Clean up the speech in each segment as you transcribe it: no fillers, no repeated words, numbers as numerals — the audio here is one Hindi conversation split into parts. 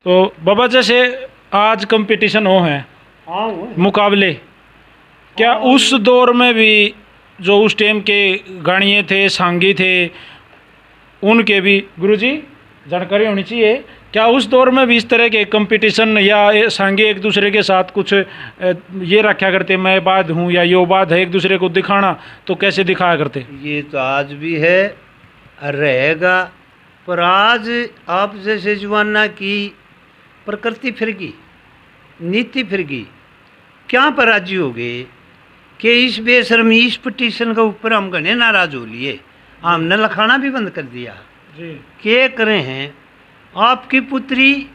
तो बाबा जैसे आज कंपटीशन हो है, हाँ मुकाबले, क्या उस दौर में भी जो उस टाइम के गाणिये थे, सांगी थे, उनके भी गुरुजी जानकारी होनी चाहिए। क्या उस दौर में भी इस तरह के कंपटीशन या सांगे एक दूसरे के साथ कुछ ये रखा करते, मैं बाद हूँ या यो बाद है, एक दूसरे को दिखाना, तो कैसे दिखाया करते? ये तो आज भी है रहेगा, पर आज आप जैसे जमाना की प्रकृति फिर गई, नीति फिर गई, क्या पर राजी हो गए कि इस बेशर्मी इस पटिशन के ऊपर हम घने नाराज हो लिए, हमने लखाना भी बंद कर दिया जी। क्या करें हैं? आपकी पुत्री,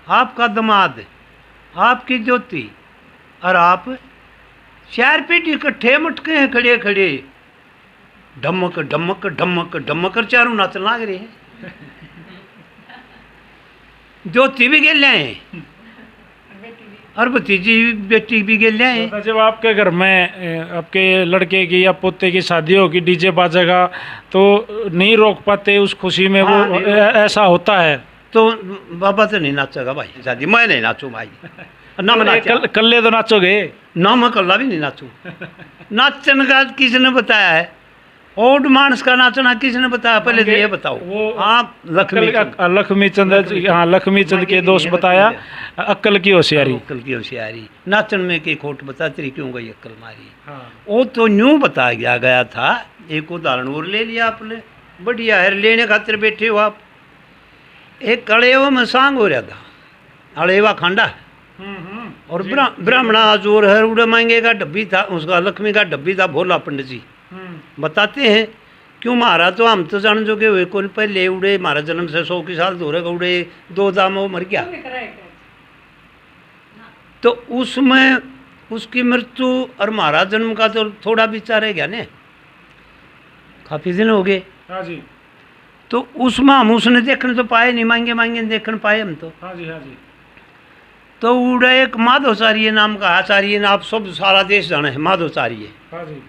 आपका दामाद, आपकी ज्योति और आप 4 पीढ़ी इकट्ठे मटके हैं खड़े खड़े, ढमक ढमक ढमक ढमक कर चारों नाचन लाग रहे हैं। ज्योति भी गेल हैं और भतीजी बेटी भी गेल हैं। तो जब आपके घर में आपके लड़के की या पोते की शादी होगी, डीजे बाजेगा, तो नहीं रोक पाते उस खुशी में? हाँ, वो ऐसा होता है। तो बाबा तो नहीं नाचेगा भाई शादी, मैं नहीं नाचूं भाई, ना मैं नाचा कल्ले तो नाचोगे ना, मैं कल्ला भी नहीं नाचूं। नाचन का किसने बताया है? ओड मानस का नाचना किसने बताया? पहले तो ये बताओ। आप लक्ष्मी चंद, हाँ लक्ष्मी चंद के दोस्त बताया, अक्ल की होशियारी। अक्ल की होशियारी, नाचन में की खोट बता तेरी क्यों गई अक्ल मारी। वो तो न्यू बताया गया था। एक उदाहरण और ले लिया आपने, बढ़िया है, लेने खातिर बैठे हो आप। एक अड़ेवा में सांग हो रहा था, अड़ेवा खांडा और ब्राह्मणा जोर है, उड़े मांगे का डब्बी था, उसका लक्ष्मी का डब्बी था। भोला पंडित जी बताते हैं क्यों मारा, तो हम तो जान जो के हुए कौन पहले उड़े, हमारा जन्म से 100 की साल दूर है, उड़े 2 दाम वो मर गया। तो उसमें उसकी मृत्यु और हमारा जन्म का तो थोड़ा विचार है क्या ने, काफी दिन हो गए। हाँ जी। तो उसमें हम उसने देखने तो पाए नहीं, मांगे मांगे देखने पाए हम तो। हाँ जी, हाँ जी। तो उड़ा एक माधोचार्य नाम का आचार्य ने, आप सब सारा देश जाने है माधोचार्य। हाँ जी।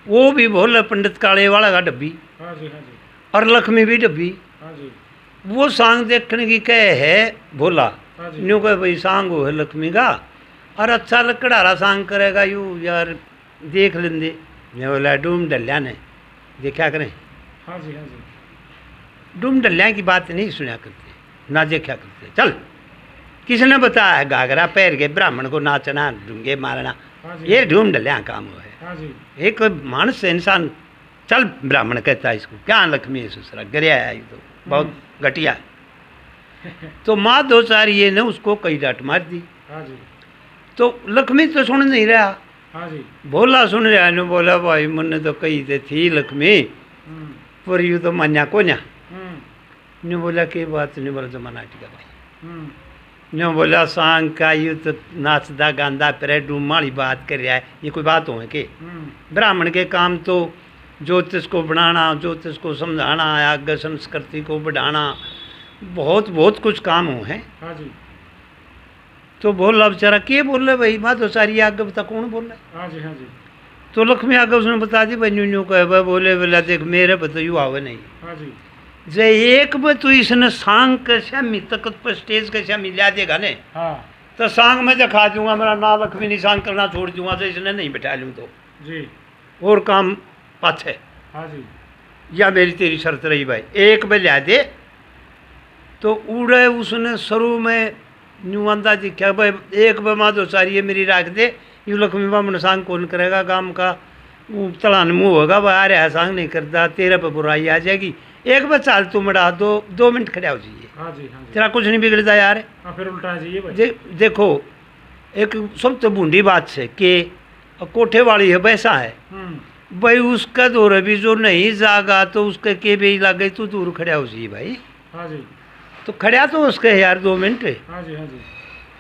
वो भी भोले पंडित काले वाला का डब्बी। हाँ जी, हाँ जी। और लक्ष्मी भी डब्बी। हाँ जी। वो सांग देखने की कह है भोला, हाँ जी। न्यू कहे भाई सांग हो है लक्ष्मी का, और अच्छा लकड़ारा सांग करेगा यू यार देख लेंदे। मैं बोला डूम डल्या ने देखा करें। हाँ जी, हाँ जी। डूम डल्या की बात नहीं सुना करते, ना देखा करते। चल किसने बताया घाघरा पैर के ब्राह्मण को नाचना, ढूंगे मारना, ये ढूम डल्या काम हो है। हाँ जी। एक मानस इंसान, चल ब्राह्मण कहता है इसको, क्या लक्ष्मी है ससुरा गरिया है, ये तो बहुत घटिया है। तो माधोचार्य ने उसको कई डांट मार दी। हाँ जी। तो लक्ष्मी तो सुन नहीं रहा। हाँ जी। भोला सुन रहा है, बोला भाई मैंने तो कही तो थी लक्ष्मी, पर यू तो मान्या को ने बोला कि बात नहीं, बोला जमाना टिका भाई ने बोला सांग का यू तो नाचदा गांदा पर डूमाड़ी बात कर रहा है, ये कोई बात हो है कि? ब्राह्मण के काम तो ज्योतिष को बढ़ाना, ज्योतिष को समझाना, आगे संस्कृति को बढ़ाना, बहुत बहुत कुछ काम हो हैं। हाँ जी। तो बोला बेचारा के बोल रहे भाई, बात तो सारी आगे बता कौन बोल रहा है? हाँ जी, हाँ जी। तो लक्ष्मी आगे उसने बता दी भाई, न्यू न्यू कहे भाई, बोले बोला देख मेरे बताइयो आवे नहीं। हाँ जी। जे एक बार तो इसने सांग के श्यामी तकत पर स्टेज के श्यामी ला देगा ने, हाँ तो सांग में दिखा दूंगा, मेरा ना लक्ष्मी नहीं सांग करना छोड़ दूंगा, तो इसने नहीं बैठा लूँ तो जी। और काम पाछे। हाँ जी। या मेरी तेरी शर्त रही भाई, एक बार ला दे। तो उड़े उसने शुरू में न्यू अंदाज क्या भाई, एक बार माधोचार्य मेरी राख दे, यू लक्ष्मी बामन सांग कौन करेगा, काम का तलान मुँह होगा भाई, आ रहा है सांग नहीं करता, तेरे पर बुराई आ जाएगी, एक बार चाल तू मड़ा, 2 मिनट खड़ा हो जाइए। हाँ जी, हाँ जी। तेरा कुछ नहीं बिगड़ता यार। हाँ, फिर उल्टा जाइए भाई। देखो एक सब तो बूंदी बात से कि कोठे वाली है वैसा है भाई, उसका दौर भी जो नहीं जागा तो उसके के भी लगे तो दूर खड़ा हो जाइए भाई। हाँ जी। तो खड़ा तो उसके यार 2 मिनट। हाँ जी, हाँ जी।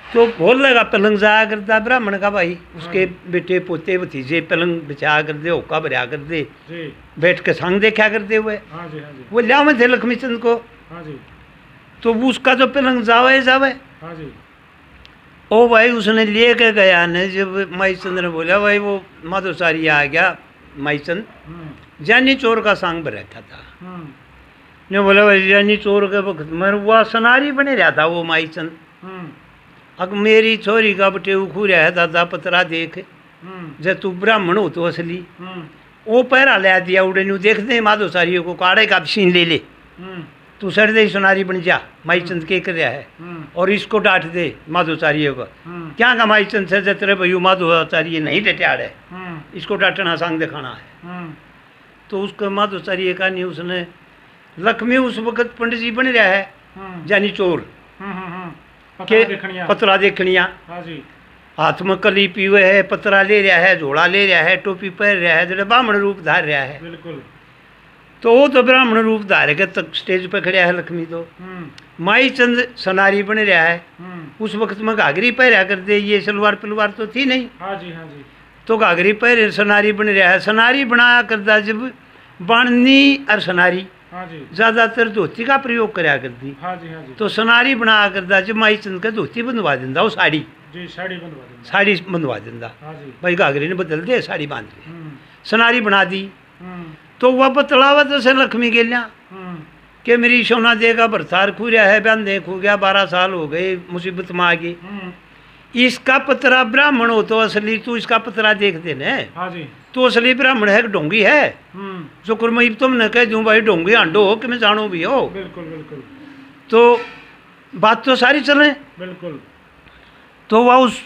तो बोल लगा पलंग जाया करता ब्राह्मण का भाई, उसके बेटे पोते भतीजे पलंग बिछा कर दे, होका भरा कर दे, बैठ के संग देखा करते हुए। हाँ जी, हाँ जी। वो लिया थे लक्ष्मी चंद को। हाँ जी। तो उसका जो पलंग जावे जावे। हाँ जी। ओ भाई उसने ले के गया ने, जब माई चंद ने बोला भाई वो माधोचार्य आ गया, माई चंद जानी चोर का सांग भर रखा था। ने बोला भाई चोर के वक्त मैं वो सनारी बने रहा था वो माईचंद। अब मेरी छोरी का बटे उखू रहा है दादा पतरा देख जब तू ब्राह्मण हो तो असली वो पैरा ले दिया उड़े न्यू देखते हैं माधो सारियों को काड़े का सीन ले ले तू सर दे सोनारी बन जा माईचंद के कर रहा है और इसको डांट दे माधोचार्य को क्या का माईचंद से जतरे भाई माधोचार्य नहीं डटाड़ है इसको डांटना सांग दिखाना है। तो उसको माधोचार्य का नहीं उसने लक्ष्मी उस वक्त पंडित जी बन रहा है जानी चोर के पतरा देखनिया हाथ में कली पीवे है पतरा ले रहा है झोला ले रहा है टोपी पहन रहा है जो ब्राह्मण रूप धार रहा है। बिल्कुल। तो वो तो ब्राह्मण रूप धारे के तक स्टेज पे खड़ा है लक्ष्मी तो माईचंद सनारी बन रहा है उस वक्त में घाघरी पहरा कर दे ये सलवार पलवार तो थी नहीं। हाँ जी हाँ जी। तो घाघरी पहरे सनारी बन रहा है सनारी बनाया करता जब बाणनी और सनारी हाँ जी ज्यादातर धोती का प्रयोग कराया करती। हाँ जी हाँ जी। तो सनारी बनाया करता जब माईचंद का धोती बंधवा देंदा वो साड़ी जी साड़ी बंधवा देंदा साड़ी बंधवा देंदा हाँ जी भाई घाघरी ने बदल दे साड़ी बांध ले सनारी बना दी। तो वह बतलावत से लक्ष्मी के लिया कि मेरी सोना देगा बरसार खूरिया है बयान देख हो गया 12 साल हो गए मुसीबत में आ गई इसका पतरा ब्राह्मण हो तो असली तू इसका पतरा देख दे न। हाँ जी। तो असली ब्राह्मण है कि ढोंगी है जो कुरमई तुमने कह दूं भाई ढोंगी आंडो हो कि मैं जानू भी हो। बिल्कुल बिल्कुल। तो बात तो सारी चले बिल्कुल। तो वह उस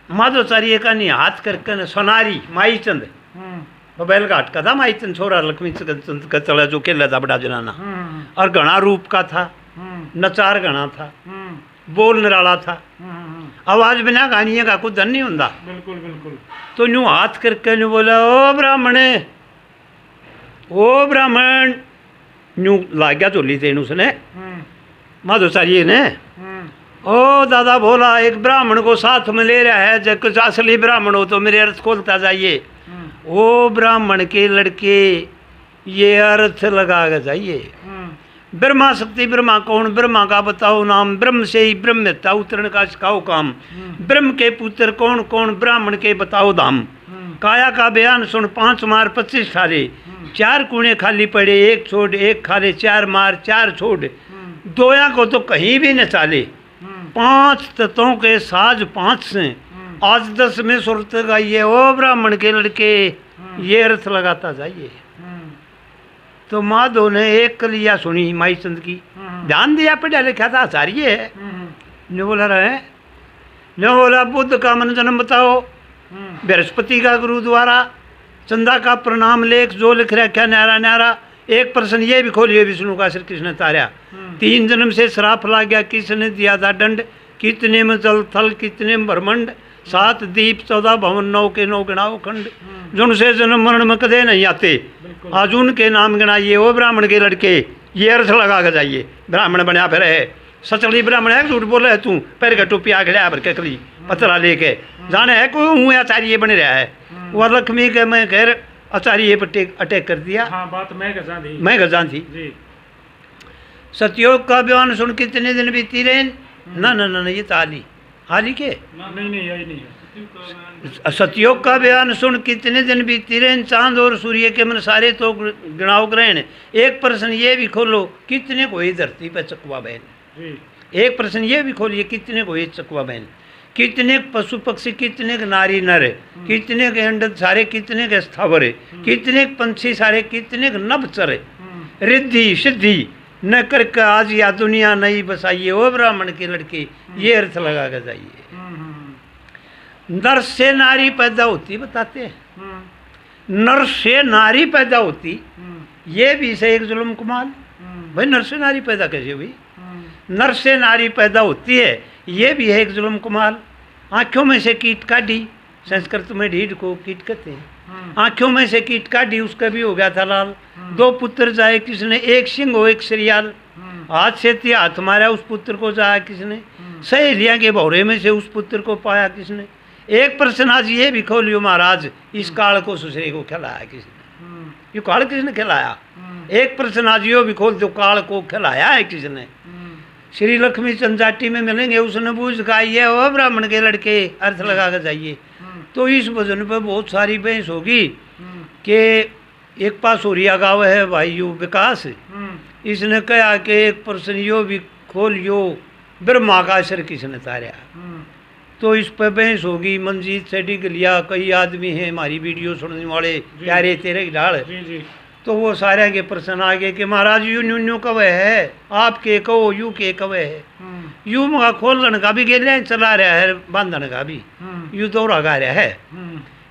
माधोचार्य का नहीं हाथ करके सोनारी माईचंद बैलघाट का था माईचंद छोरा लक्ष्मी चंद का चला जो केला था बड़ा जनाना और घना रूप का था नचार घना था बोल निराला था आवाज बिना गानिया का कुछ धन नहीं होता। बिल्कुल बिल्कुल। तो न्यू हाथ करके न्यू बोला ओ ब्राह्मण न्यू ला गया चोली थे उसने माधोचार्य ने ओ दादा बोला एक ब्राह्मण को साथ में ले रहा है जब कुछ असली ब्राह्मण हो तो मेरे अर्थ खोलता जाइए। ओ ब्राह्मण के लड़के ये अर्थ लगा के जाइए ब्रह्मा शक्ति ब्रह्मा कौन ब्रह्मा का बताओ नाम ब्रह्म से ही ब्रह्मता उतरण का सिखाओ काम ब्रह्म के पुत्र कौन कौन ब्राह्मण के बताओ धाम काया का बयान सुन 5 मार 25 ठारे 4 कुएं खाली पड़े 1 छोड़ 1 खाले 4 मार 4 छोड़ दोया को तो कहीं भी न चाले 5 तत्वों के साज 5 से आज 10 में सुरत गाइए ओ ब्राह्मण के लड़के ये अर्थ लगाता जाइए। तो माधो ने एक कलिया सुनी माईचंद की ध्यान दिया पढ़ा लिखा था आचार्य है ने बोला रहे ने बोला बुद्ध का मन जन्म बताओ बृहस्पति का गुरुद्वारा चंदा का प्रणाम लेख जो लिख रखा न्यारा न्यारा एक प्रश्न ये भी खोलिए विष्णु का श्री कृष्ण तारा 3 जन्म से श्राप ला गया किसने दिया था दंड कितने में जल थल कितने में ब्रह्मंड 7 दीप 14 भवन 9 के 9 गिनाओ खंड जुन से जन्म मरण में कदे नहीं आते आज उनके नाम गिनाइए वो ब्राह्मण के लड़के ये अर्थ लगा कर जाइए ब्राह्मण बनया फिर है सचली ब्राह्मण है झूठ बोले है तू पैर का टोपी आ गया भर के कली पतरा लेके जाने है कोई हूँ आचार्य बन रहा है वह लक्ष्मी के मैं खैर आचार्य पर अटैक कर दिया। हाँ, बात मैं गजा थी सतयोग का बयान सुन कितने दिन बीती रहे ना ना ना ये ताली हाली के नहीं यही नहीं है। सतयोग का बयान सुन कितने दिन बीती रहे चांद और सूर्य के मन सारे तो गिनाओ ग्रहण एक प्रश्न ये भी खोलो कितने को ये धरती पर चकवा बहन एक प्रश्न ये भी खोलिए कितने को ये चकवा बहन कितने पशु पक्षी कितने के नारी नर कितने के अंड सारे कितने के स्थावर कितने पंछी सारे कितने के नभ चरे रिद्धि सिद्धि न करके आज या दुनिया नहीं बसाइए वो ब्राह्मण के लड़के ये अर्थ लगा कर जाइए। नर से नारी पैदा होती बताते हैं नर से नारी पैदा होती ये भी से एक जुल्म कुमाल भाई नर से नारी पैदा कैसे हुई नर से नारी पैदा होती है ये भी है एक जुल्म कुमाल आँखों में से कीट काटी संस्कृत में ढीठ को कीट कहते हैं आँखों में से कीट काटी उसका भी हो गया था लाल 2 पुत्र जाए किसने एक सिंह हो एक सरियाल हाथ से हाथ मारा उस पुत्र को जाया किसने सहेलियाँ के भौरे में से उस पुत्र को पाया किसने एक प्रश्न आज ये भी खोलियो महाराज इस काल को सुसरे को खिलाया किसने ये काल किसने खिलाया एक प्रश्न आज यो भी खोल दो काल को खिलाया है किसने श्री लक्ष्मी चंद जाटी में मिलेंगे उसने बूझ का ये वो ब्राह्मण के लड़के अर्थ लगा कर जाइए। तो इस भजन पर बहुत सारी बहस होगी कि एक पास ओरिया गाँव है भाई यू विकास इसने कहा कि एक प्रश्न यो भी खोलियो, ब्रह्मा का सिर किसने तारा। तो इस पर बहस होगी, मंजीत से डिग लिया, कई आदमी हैं हमारी वीडियो सुनने वाले, प्यारे तेरे की ढाल। तो वो सारे के प्रश्न आ गए कि महाराज यू न्यू न्यू कवे है, आप के कहो यू के कवे है। यू मगा खोलन का भी गेले चला रहा है, बांधन का भी यू दौरा गा रहा है।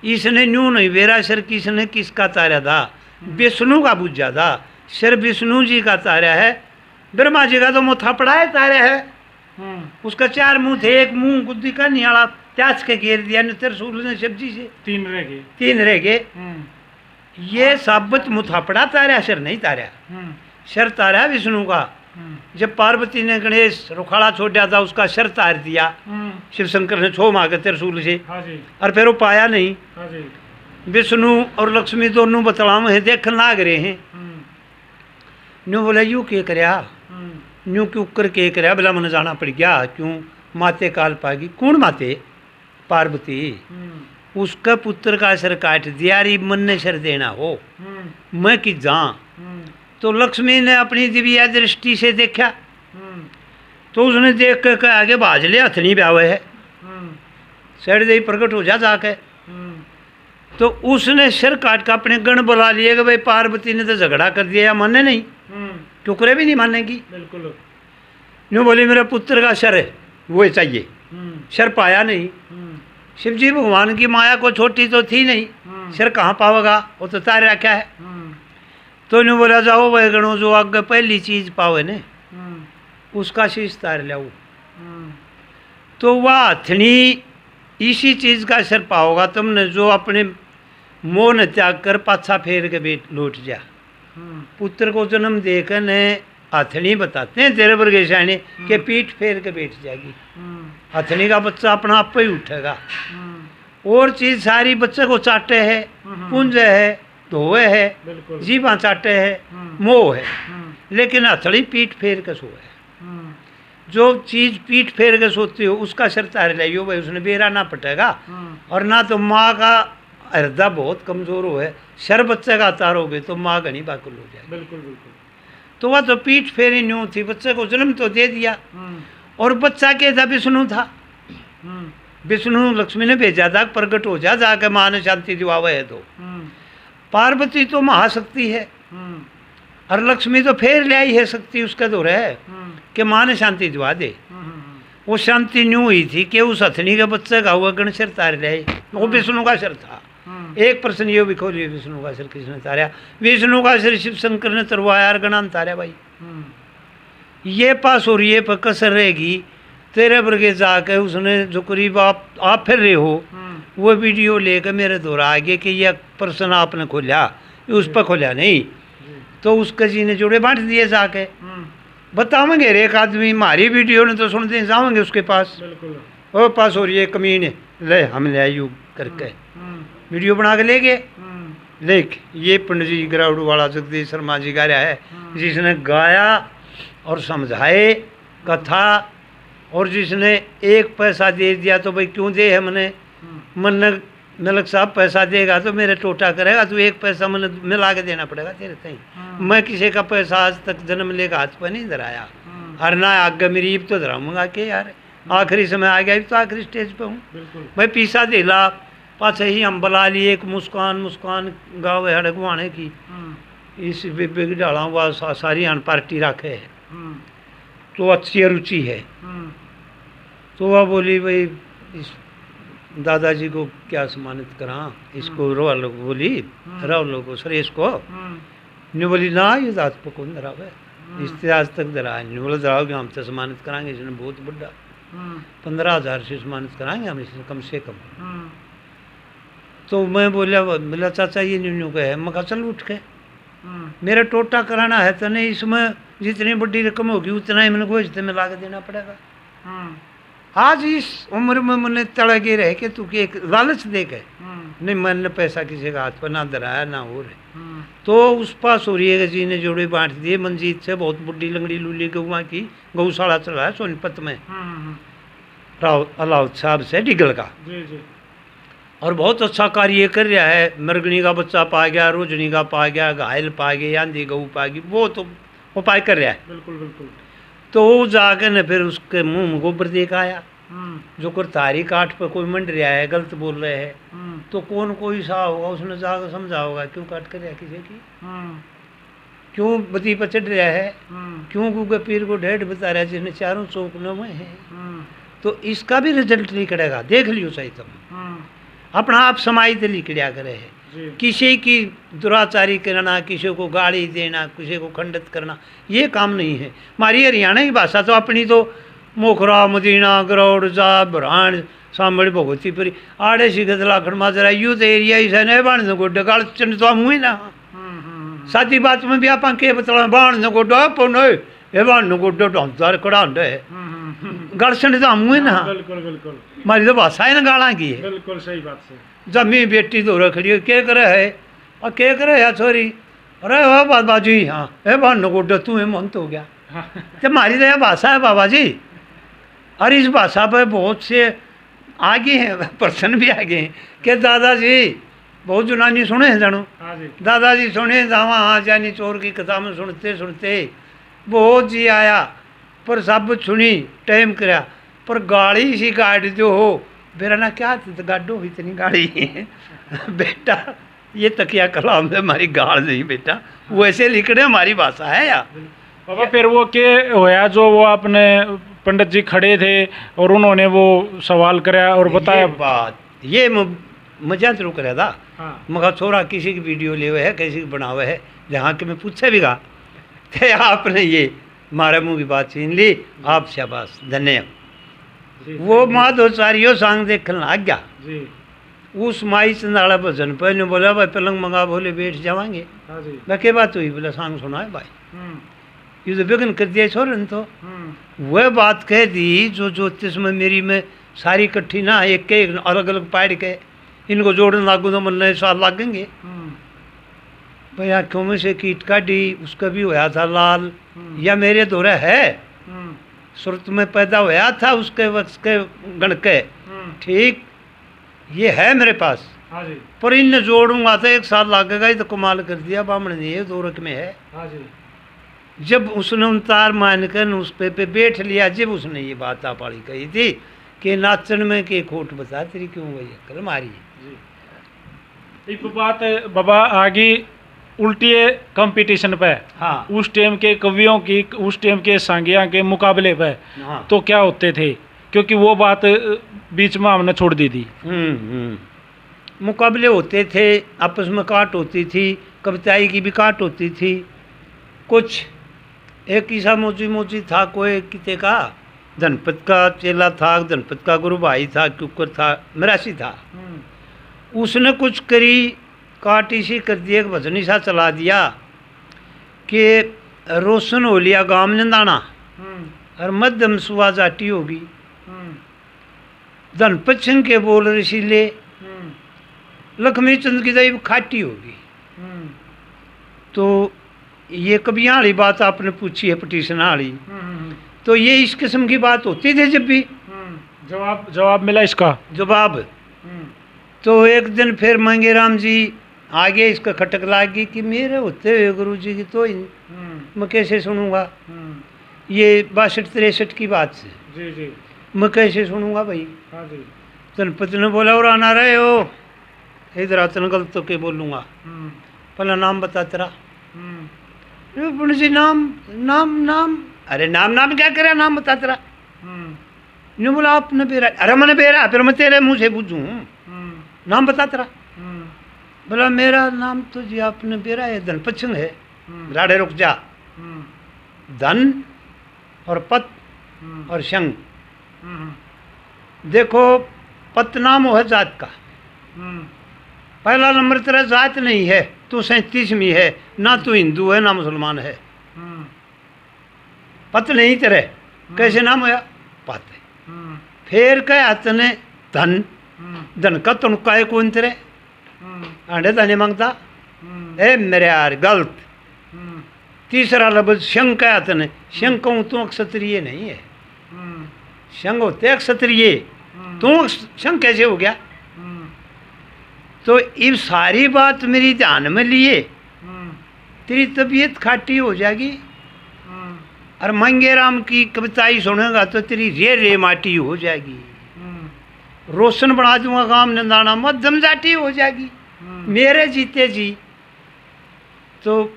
इसने न्यू नहीं बेरा सिर किसने किसका तारा था, विष्णु का बुझा था, सिर विष्णु जी का तारा है। ब्रह्मा जी का तो मुँह थपड़ा है तारा है, उसका 4 मुंह थे, एक मुंह गुद्दी का नियाला त्याच के घेर दिया, त्रिशूल ने सब्जी से 3 रह गए। ये साबत मुँह थपड़ा तारा, सिर नहीं तारा। सिर तारा विष्णु का। जब पार्वती ने गणेश रुखाड़ा छोड़ा था, उसका सिर तार दिया शिव शंकर ने छो मांगे त्रिशूल से, और फिर वो पाया नहीं। विष्णु और लक्ष्मी दोनों बतलाव है, देखने लाग रहे हैं। न्यू बोला यू के करया, न्यू क्यों करके करया, बोला मन जाना पड़ गया। क्यों? माते काल पागी। कौन माते? पार्वती। उसका पुत्र का सिर काट दिया, री मन ने सिर देना हो, मैं कि जा। तो लक्ष्मी ने अपनी दिव्या दृष्टि से देखा, तो उसने देख कर कहा आगे बाज ले हथनी ब्यावे है, सिर दे प्रकट हो जा जाके। तो उसने सिर काट का अपने गण बुला लिए कि भाई पार्वती ने तो झगड़ा कर दिया, माने नहीं, टुकड़े भी नहीं मानेगी। बिल्कुल। यूँ बोली मेरे पुत्र का सिर है वो चाहिए, सिर पाया नहीं। शिव जी भगवान की माया को छोटी तो थी नहीं, सिर कहाँ पावेगा, वो तो तार रखा है। तो यूँ बोला जाओ वह गणों जो आगे पहली चीज पावे ने उसका शीश तार लाओ। तो वह हथनी इसी चीज का सिर पाओगा तुमने, जो अपने मोह न त्याग कर पाछा फेर के बेट लौट जा। पुत्र को जन्म देकर ने हथनी बताते हैं तेरे वर्गे शायने के पीठ फेर के बैठ जाएगी। हथनी का बच्चा अपना आप ही उठेगा। और चीज सारी बच्चे को चाटे है, पुंज है, धोए है, जीवा चाटे है, मोह है, लेकिन हथनी पीठ फेर के सोए। जो चीज पीठ फेर के सोती हो उसका सिर तार लाइयो भाई, उसने बेरा ना पटेगा। और ना तो माँ का हृदय बहुत कमजोर हो है, सिर बच्चे का तारोगे तो माँ घनी बाकुल हो जाएगी। बिल्कुल बिल्कुल। तो वह तो पीठ फेरी न्यू थी, बच्चे को जन्म तो दे दिया। और बच्चा क्या था? विष्णु था। विष्णु लक्ष्मी ने भेजा था प्रकट हो जा, जाके माँ ने शांति दिवावे है। तो पार्वती तो महाशक्ति है और लक्ष्मी तो फेर ले आई है शक्ति, उसका दौर है कि माँ ने शांति दिवा दे। वो शांति न्यू हुई थी कि उस हथनी के बच्चे का हुआ गण सिर तार ले, वो विष्णु का सिर था। एक प्रश्न ये भी खोलिए, विष्णु का सिर किसने तारा? विष्णु का सिर शिव शंकर ने तरवाया, गणान तारा भाई। ये पास और ये पर कसर रहेगी तेरे वर्गे जाके उसने जो करीब आप फिर रहे हो वो वीडियो लेकर मेरे दौरा आ गए कि यह प्रश्न आपने खोला, उस पर खोला नहीं। तो उसके जी ने जोड़े बांट दिए जाके बताओगे। एक आदमी हमारी वीडियो ने तो सुनते जाओगे उसके पास, वो पास और ये कमीने ले हम ले आयु करके वीडियो बना के ले गए। लेक ये पंडित जी ग्राउंड वाला जगदीश शर्मा जी गा रहा है, जिसने गाया और समझाए कथा, और जिसने 1 पैसा दे दिया तो भाई क्यों दे है मने, मन मलक साहब पैसा देगा तो मेरे टोटा करेगा, तो 1 पैसा मैंने मिला के देना पड़ेगा तेरे तई। मैं किसी का पैसा आज तक जन्म लेकर हाथ पर नहीं धराया, और ना आगे मेरी ईब तो धराऊंगा कि यार आखिरी समय आ गया, तो आखिरी स्टेज पे हूँ मैं। पीसा दिला पाछे ही हम बुला लिए, एक मुस्कान गाँव है हड़गवाने की, इस बेबे डाला हुआ सारी अन पार्टी रखे है, तो अच्छी रुचि है। तो वह बोली भाई इस दादाजी को क्या सम्मानित करा, इसको रो लोग बोली राव लोगों सर इसको नहीं बोली ना, ये दात पर कौन धरावे, इससे आज तक धरा नहीं बोला धराओगे हम तो सम्मानित कराएंगे, इसने बहुत बड़ा 15,000 से सम्मानित कराएंगे हम इसने कम से कम। तो मैं बोला चाचा ये न्यू का है, मैं कहा चल उठ के मेरा टोटा कराना है तो नहीं, इसमें जितनी बड़ी रकम होगी उतना ही मैंने गोश्त में ला के देना पड़ेगा। आज इस उम्र में मैंने तड़के रहे कि तू के एक लालच दे के नहीं, मैंने पैसा किसी का हाथ पर ना धराया ना हो रहे। तो उस पास हो रही है जी ने जोड़े बांट दिए मंजीत से, बहुत बड़ी लंगड़ी लूली गौवा की गौशाला चला है सोनीपत में, राव अलाउद साहब से डिगल का, और बहुत अच्छा कार्य कर रहा है। मरगनी का बच्चा पा गया, रोजनी का पा गया, घायल पा गया, आंधी गऊ पा गई, वो तो उपाय कर रहा है। बिल्कुल बिल्कुल। तो वो जाकर न फिर उसके मुंह में गोबर देख आया, जो कर तारी काट पर कोई मंड रहा है, गलत बोल रहे हैं, तो कौन कोई सा होगा, उसने जाकर समझा होगा क्यों काट कर रहा किसी की, क्यों बती पर चढ़ रहा है, क्यों गूगे पीर को ढेढ़ बता रहा है जिसने चारों चौकनों में है। तो इसका भी रिजल्ट निकलेगा, देख लियो सही तुम। अपना आप समाई तो निकलिया करे है, किसी की दुराचारी करना, किसी को गाली देना, किसी को खंडित करना, ये काम नहीं है। हमारी हरियाणा की भाषा तो अपनी तो मोखरा मदीना गरौड़ जा भरान सांबड़ भगवतीपुरी आड़े शिखत लाखड़ माजरा यू तो एरिया ही है बाण गोड्डे गाल चंद तो हम हुई ना। सादी बात में भी आप के बतला बाण गोड्डो पौनो ये बाण गोड्डो ढोंदार कड़ा होंडे है गलसन तो हम हुई ना। बिल्कुल बिल्कुल। हमारी तो भाषा है ना गाला की है। बिल्कुल सही बात से। जमी बेटी तो रखड़ी के करे है और के करे है छोरी, अरे वाह बाबा जी, हाँ ए बाण गोड्डो तू मन तो हो गया। तो हमारी तो यह भाषा है बाबा जी, और इस भाषा पर बहुत से आगे हैं, पर्सन भी आगे हैं कि दादाजी बहुत जुनानी सुने हैं जानो, दादाजी सुने जावा हाँ जानी चोर की कथा में सुनते सुनते बहुत जी आया, पर सब सुनी टाइम कराया, पर गाड़ी सी गाड़ जो हो मेरा ना क्या तो गाडो इतनी गाड़ी है बेटा, ये तकिया कलाम से हमारी गाड़ नहीं बेटा, वैसे लिखने हमारी भाषा है यार बाबा। फिर वो के होया जो वो आपने पंडित जी खड़े थे और उन्होंने वो सवाल कराया और बताया बात, ये मजा जरूर कराया था। हाँ। मगर छोरा किसी की वीडियो ले हुए है, किसी की बना हुआ है, जहाँ के मैं पूछे भी गा थे आपने ये मारे मुँह की बात छीन ली, आप शाबाश धन्यवाद। वो माधोचारियों सांग देखने लग गया, उस माई चंदाला भजन पर ने बोला भाई पलंग मंगा बोले बैठ जावांगे। मैं क्या बात हुई, बोला सांग सुना है भाई, ये तो बेगन कर दिया छोरन तो वह बात कह दी जो ज्योतिष में मेरी में सारी इकट्ठी ना एक के एक अलग अलग पाड़ के इनको जोड़ने लागू तो मन साल लागेंगे भाई। आँखों में से कीट काटी, उसका भी होया था लाल, या मेरे दौरे है सुरत में पैदा होया था उसके वक्त के गण के, ठीक ये है मेरे पास, पर इन जोड़ूंगा तो एक साल लगेगा, ये तो कमाल कर दिया बामण ने, ये दो रक में है। जब उसने उतार मान कर उस पे बैठ लिया, जब उसने ये बात पाड़ी कही थी कि नाचन में के खोट बता तेरी क्यों गई अक्ल मारी। एक बात बाबा आगे उल्टी कंपटीशन पे, हाँ। उस टाइम के कवियों की, उस टाइम के सांगिया के मुकाबले पे, हाँ। तो क्या होते थे, क्योंकि वो बात बीच में हमने छोड़ दी थी। मुकाबले होते थे, आपस में काट होती थी, कविताई की भी काट होती थी। कुछ एक ईसा मोची मोची था, कोई किते का धनपत का चेला था, धनपत का गुरु भाई था, कुकर था, मरासी था, उसने कुछ करी काटी सी कर दिया, एक भजनी सा चला दिया कि रोशन हो लिया गांव निंदाना और मध्यम सुहा जाटी होगी, धनपत सिंह के बोल रसीले, लक्ष्मी चंद की दई खाटी होगी। तो ये कबियाँ वाली बात आपने पूछी है, पटिशन वाली, तो ये इस किस्म की बात होती थी जब भी। जवाब मिला इसका जवाब। तो एक दिन फिर मंगे राम जी आगे इसका खटक लागी कि मेरे होते हुए गुरु जी की तो मैं कैसे सुनूंगा, ये 62-63 की बात से जी जी मैं कैसे सुनूंगा भाई। हाँ जी। धनपति ने बोला और आना रहे हो इधर आतन गलत तो के बोलूँगा, पहला नाम बता तेरा। पुण्य जी नाम नाम नाम, अरे नाम नाम क्या करे, नाम बता तेरा। नहीं बोला आपने बेरा, अरे मैंने बेरा, फिर मैं तेरे मुँह से पूछूँ नाम बता तेरा। बोला मेरा नाम तो जी आपने बेरा है, धनपत सिंह है। राड़े रुक जा, धन और पत और संग, देखो पत नाम है जात का, पहला नंबर तेरा जात नहीं है, तू 37वीं है, ना तू हिंदू है ना मुसलमान है, पत नहीं तेरे, कैसे नाम होया पत। फिर क्या तने धन, धन का तुनका है कौन तेरे, आंडे धने मांगता ए मेरे यार गलत। तीसरा लफ्ज शंग क्या तने, शंग कहूँ तू क्षत्रिय नहीं है, शंग होते क्षत्रिय, तू शंग कैसे हो गया। तो ये सारी बात मेरी ध्यान में लिए, तेरी तबीयत खाटी हो जाएगी, और मंगेराम की कविता ही सुनेगा तो तेरी रे रे माटी हो जाएगी, रोशन बना दूंगा काम नंदाना मध्यम जाटी हो जाएगी मेरे जीते जी। तो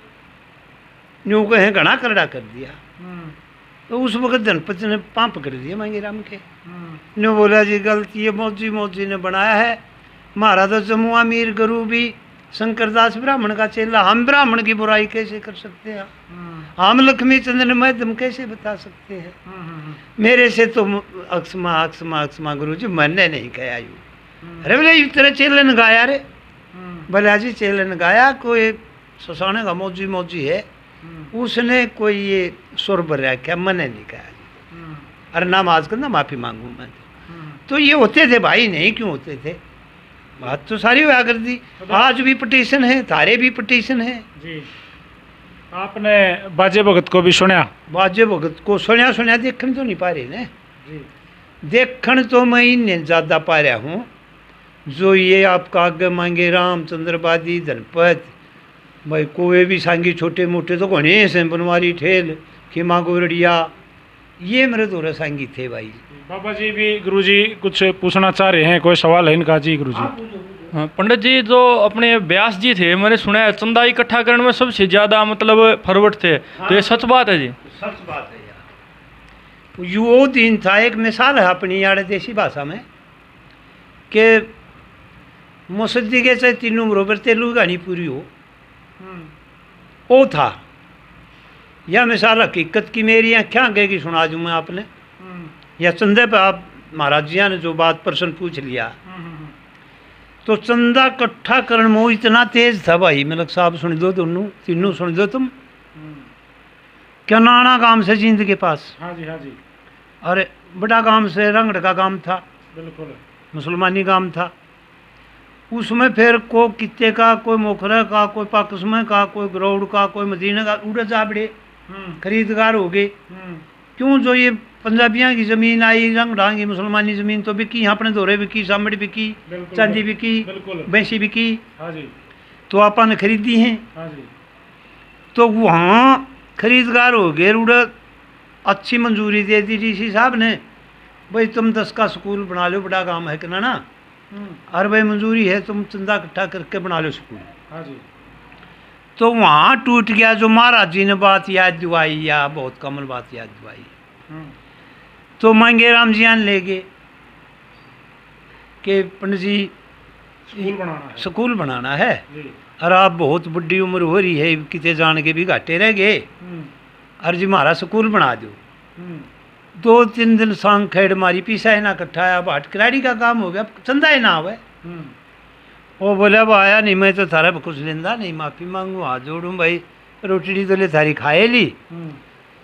यूँ कहे घना करड़ा कर दिया। तो उस वक्त धनपति ने पाँव पकड़ दिया मंगेराम के। ने बोला जी गलती ये मौजी ने बनाया है, हमारा तो जम्मू अमीर गुरु भी शंकरदास ब्राह्मण का चेला, हम ब्राह्मण की बुराई कैसे कर सकते हैं, हम लक्ष्मी चंद्र मध्यम कैसे बता सकते हैं। मेरे से तो अक्समा अक्समा अक्समा गुरु जी मैंने नहीं कहा यूँ। अरे बोले तेरे चेले ने गाया रे, भला जी चेले ने गाया, कोई ससाने का मौजी है उसने कोई ये सुर भर रखा, मैंने नहीं कहा जी। अरे नाम आज करना माफ़ी मांगू मैं। तो ये होते थे भाई, नहीं क्यों होते थे, बात तो सारी हुआ कर दी। आज भी पटिशन है, थारे भी पटिशन है जी। आपने बाजे भगत को भी सुना? बाजे भगत को सुनिया देखने तो नहीं पा रहे ने जी। देखण तो मैं इन्हें ज़्यादा पा रहा हूँ जो ये आपका आगे मांगे रामचंद्रवादी धनपत भाई, कोई भी सांगी छोटे मोटे तो घने से बनवारी ठेल खीमा गोरड़िया, ये मेरे दौरे सांगी थे भाई। बाबा जी भी गुरुजी कुछ पूछना चाह रहे हैं, कोई सवाल है इनका जी गुरुजी? हाँ पंडित जी, जो अपने व्यास जी थे मैंने सुना है चंदा इकट्ठा करने में सबसे ज़्यादा मतलब फॉरवर्ड थे। हाँ, तो ये सच बात है जी? सच बात है यार। यो दिन था, एक मिसाल है अपनी यार देसी भाषा में कि मुसद्दी के चाहे तीनों बरोबर तेलुगु गानी पूरी हो, वो था। यह मिसाल हकीकत की मेरी आँखें आगे की सुना दूँ मैं आपने, या चंदे पे आप महाराज जिया ने जो बात प्रश्न पूछ लिया। तो चंदा इकट्ठा करने में इतना तेज था भाई, मलक साहब सुन दो, दोनों तीनों सुन दो तुम। क्या नाना गांव से जींद के पास, हाँ जी हाँ जी, अरे बड़ा गांव से रंगड़ का गांव था, बिल्कुल मुसलमानी गांव था। उसमें फिर को कित्ते का, कोई मोखरा का, कोई पाकिस्तान का, कोई गरौड़ का, कोई मदीना का, उड़े जाबड़े खरीदगार हो गए। क्यों जो ये पंजाबियां की ज़मीन आई, रंग ढांगी मुसलमानी ज़मीन तो बिकी, अपने दौरे बिकी, सामड़ी बिकी, चांदी बिकी, भैंसी बिकी, हाँ जी, तो आपा ने खरीदी हैं। हाँ जी। तो वहाँ खरीदगार हो गए, उड़ा अच्छी मंजूरी दे दी डीसी साहब ने, भाई तुम 10 का स्कूल बना लो, बड़ा काम है कि ना, और भाई मंजूरी है, तुम चंदा इकट्ठा करके बना लो स्कूल। हाँ जी। तो वहाँ टूट गया जो महाराज जी ने बात याद दिवाई, या बहुत कमल बात याद दिवाई। तो मंगेराम जी आन ले गए कि पंडित जी स्कूल बनाना है और आप बहुत बड़ी उम्र हो रही है, कितने जान के भी घाटे रह गए, और जी हमारा स्कूल बना दो। 2-3 दिन सांग खेड़ मारी, पीसा है ना इकट्ठा आया, बाट किराड़ी का काम हो गया, चंदा ही ना हुआ। वो बोले अब आया नहीं, मैं तो थारा कुछ लेंदा नहीं, माफ़ी मांगू, हाथ जोड़ूँ भाई, रोटी तो ले थारी खाए ली,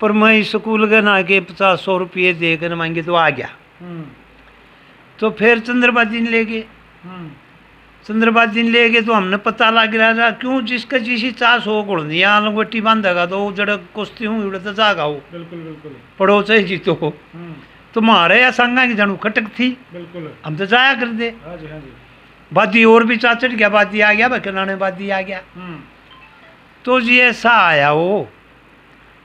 पर मैं स्कूल के ना के 50-100 रुपये दे कर मांगे तो आ गया। तो फिर चंद्रबाजी ने ले गए, चंद्रबाजी ने ले गए तो हमने पता लग रहा क्यों जिसका जिसी चास हो गुड़िया लंगोटी बांधेगा तो जड़ कुश्ती हूँ उड़े तो जागा हो, बिल्कुल बिल्कुल पढ़ो चाहे जीतो हो। तो मारे या संगा की जानू खटक थी, बिल्कुल हम तो जाया कर दे। बादी और भी चाचट गया, बादी आ गया, बकनाने बादी आ गया। तो जी ऐसा आया वो,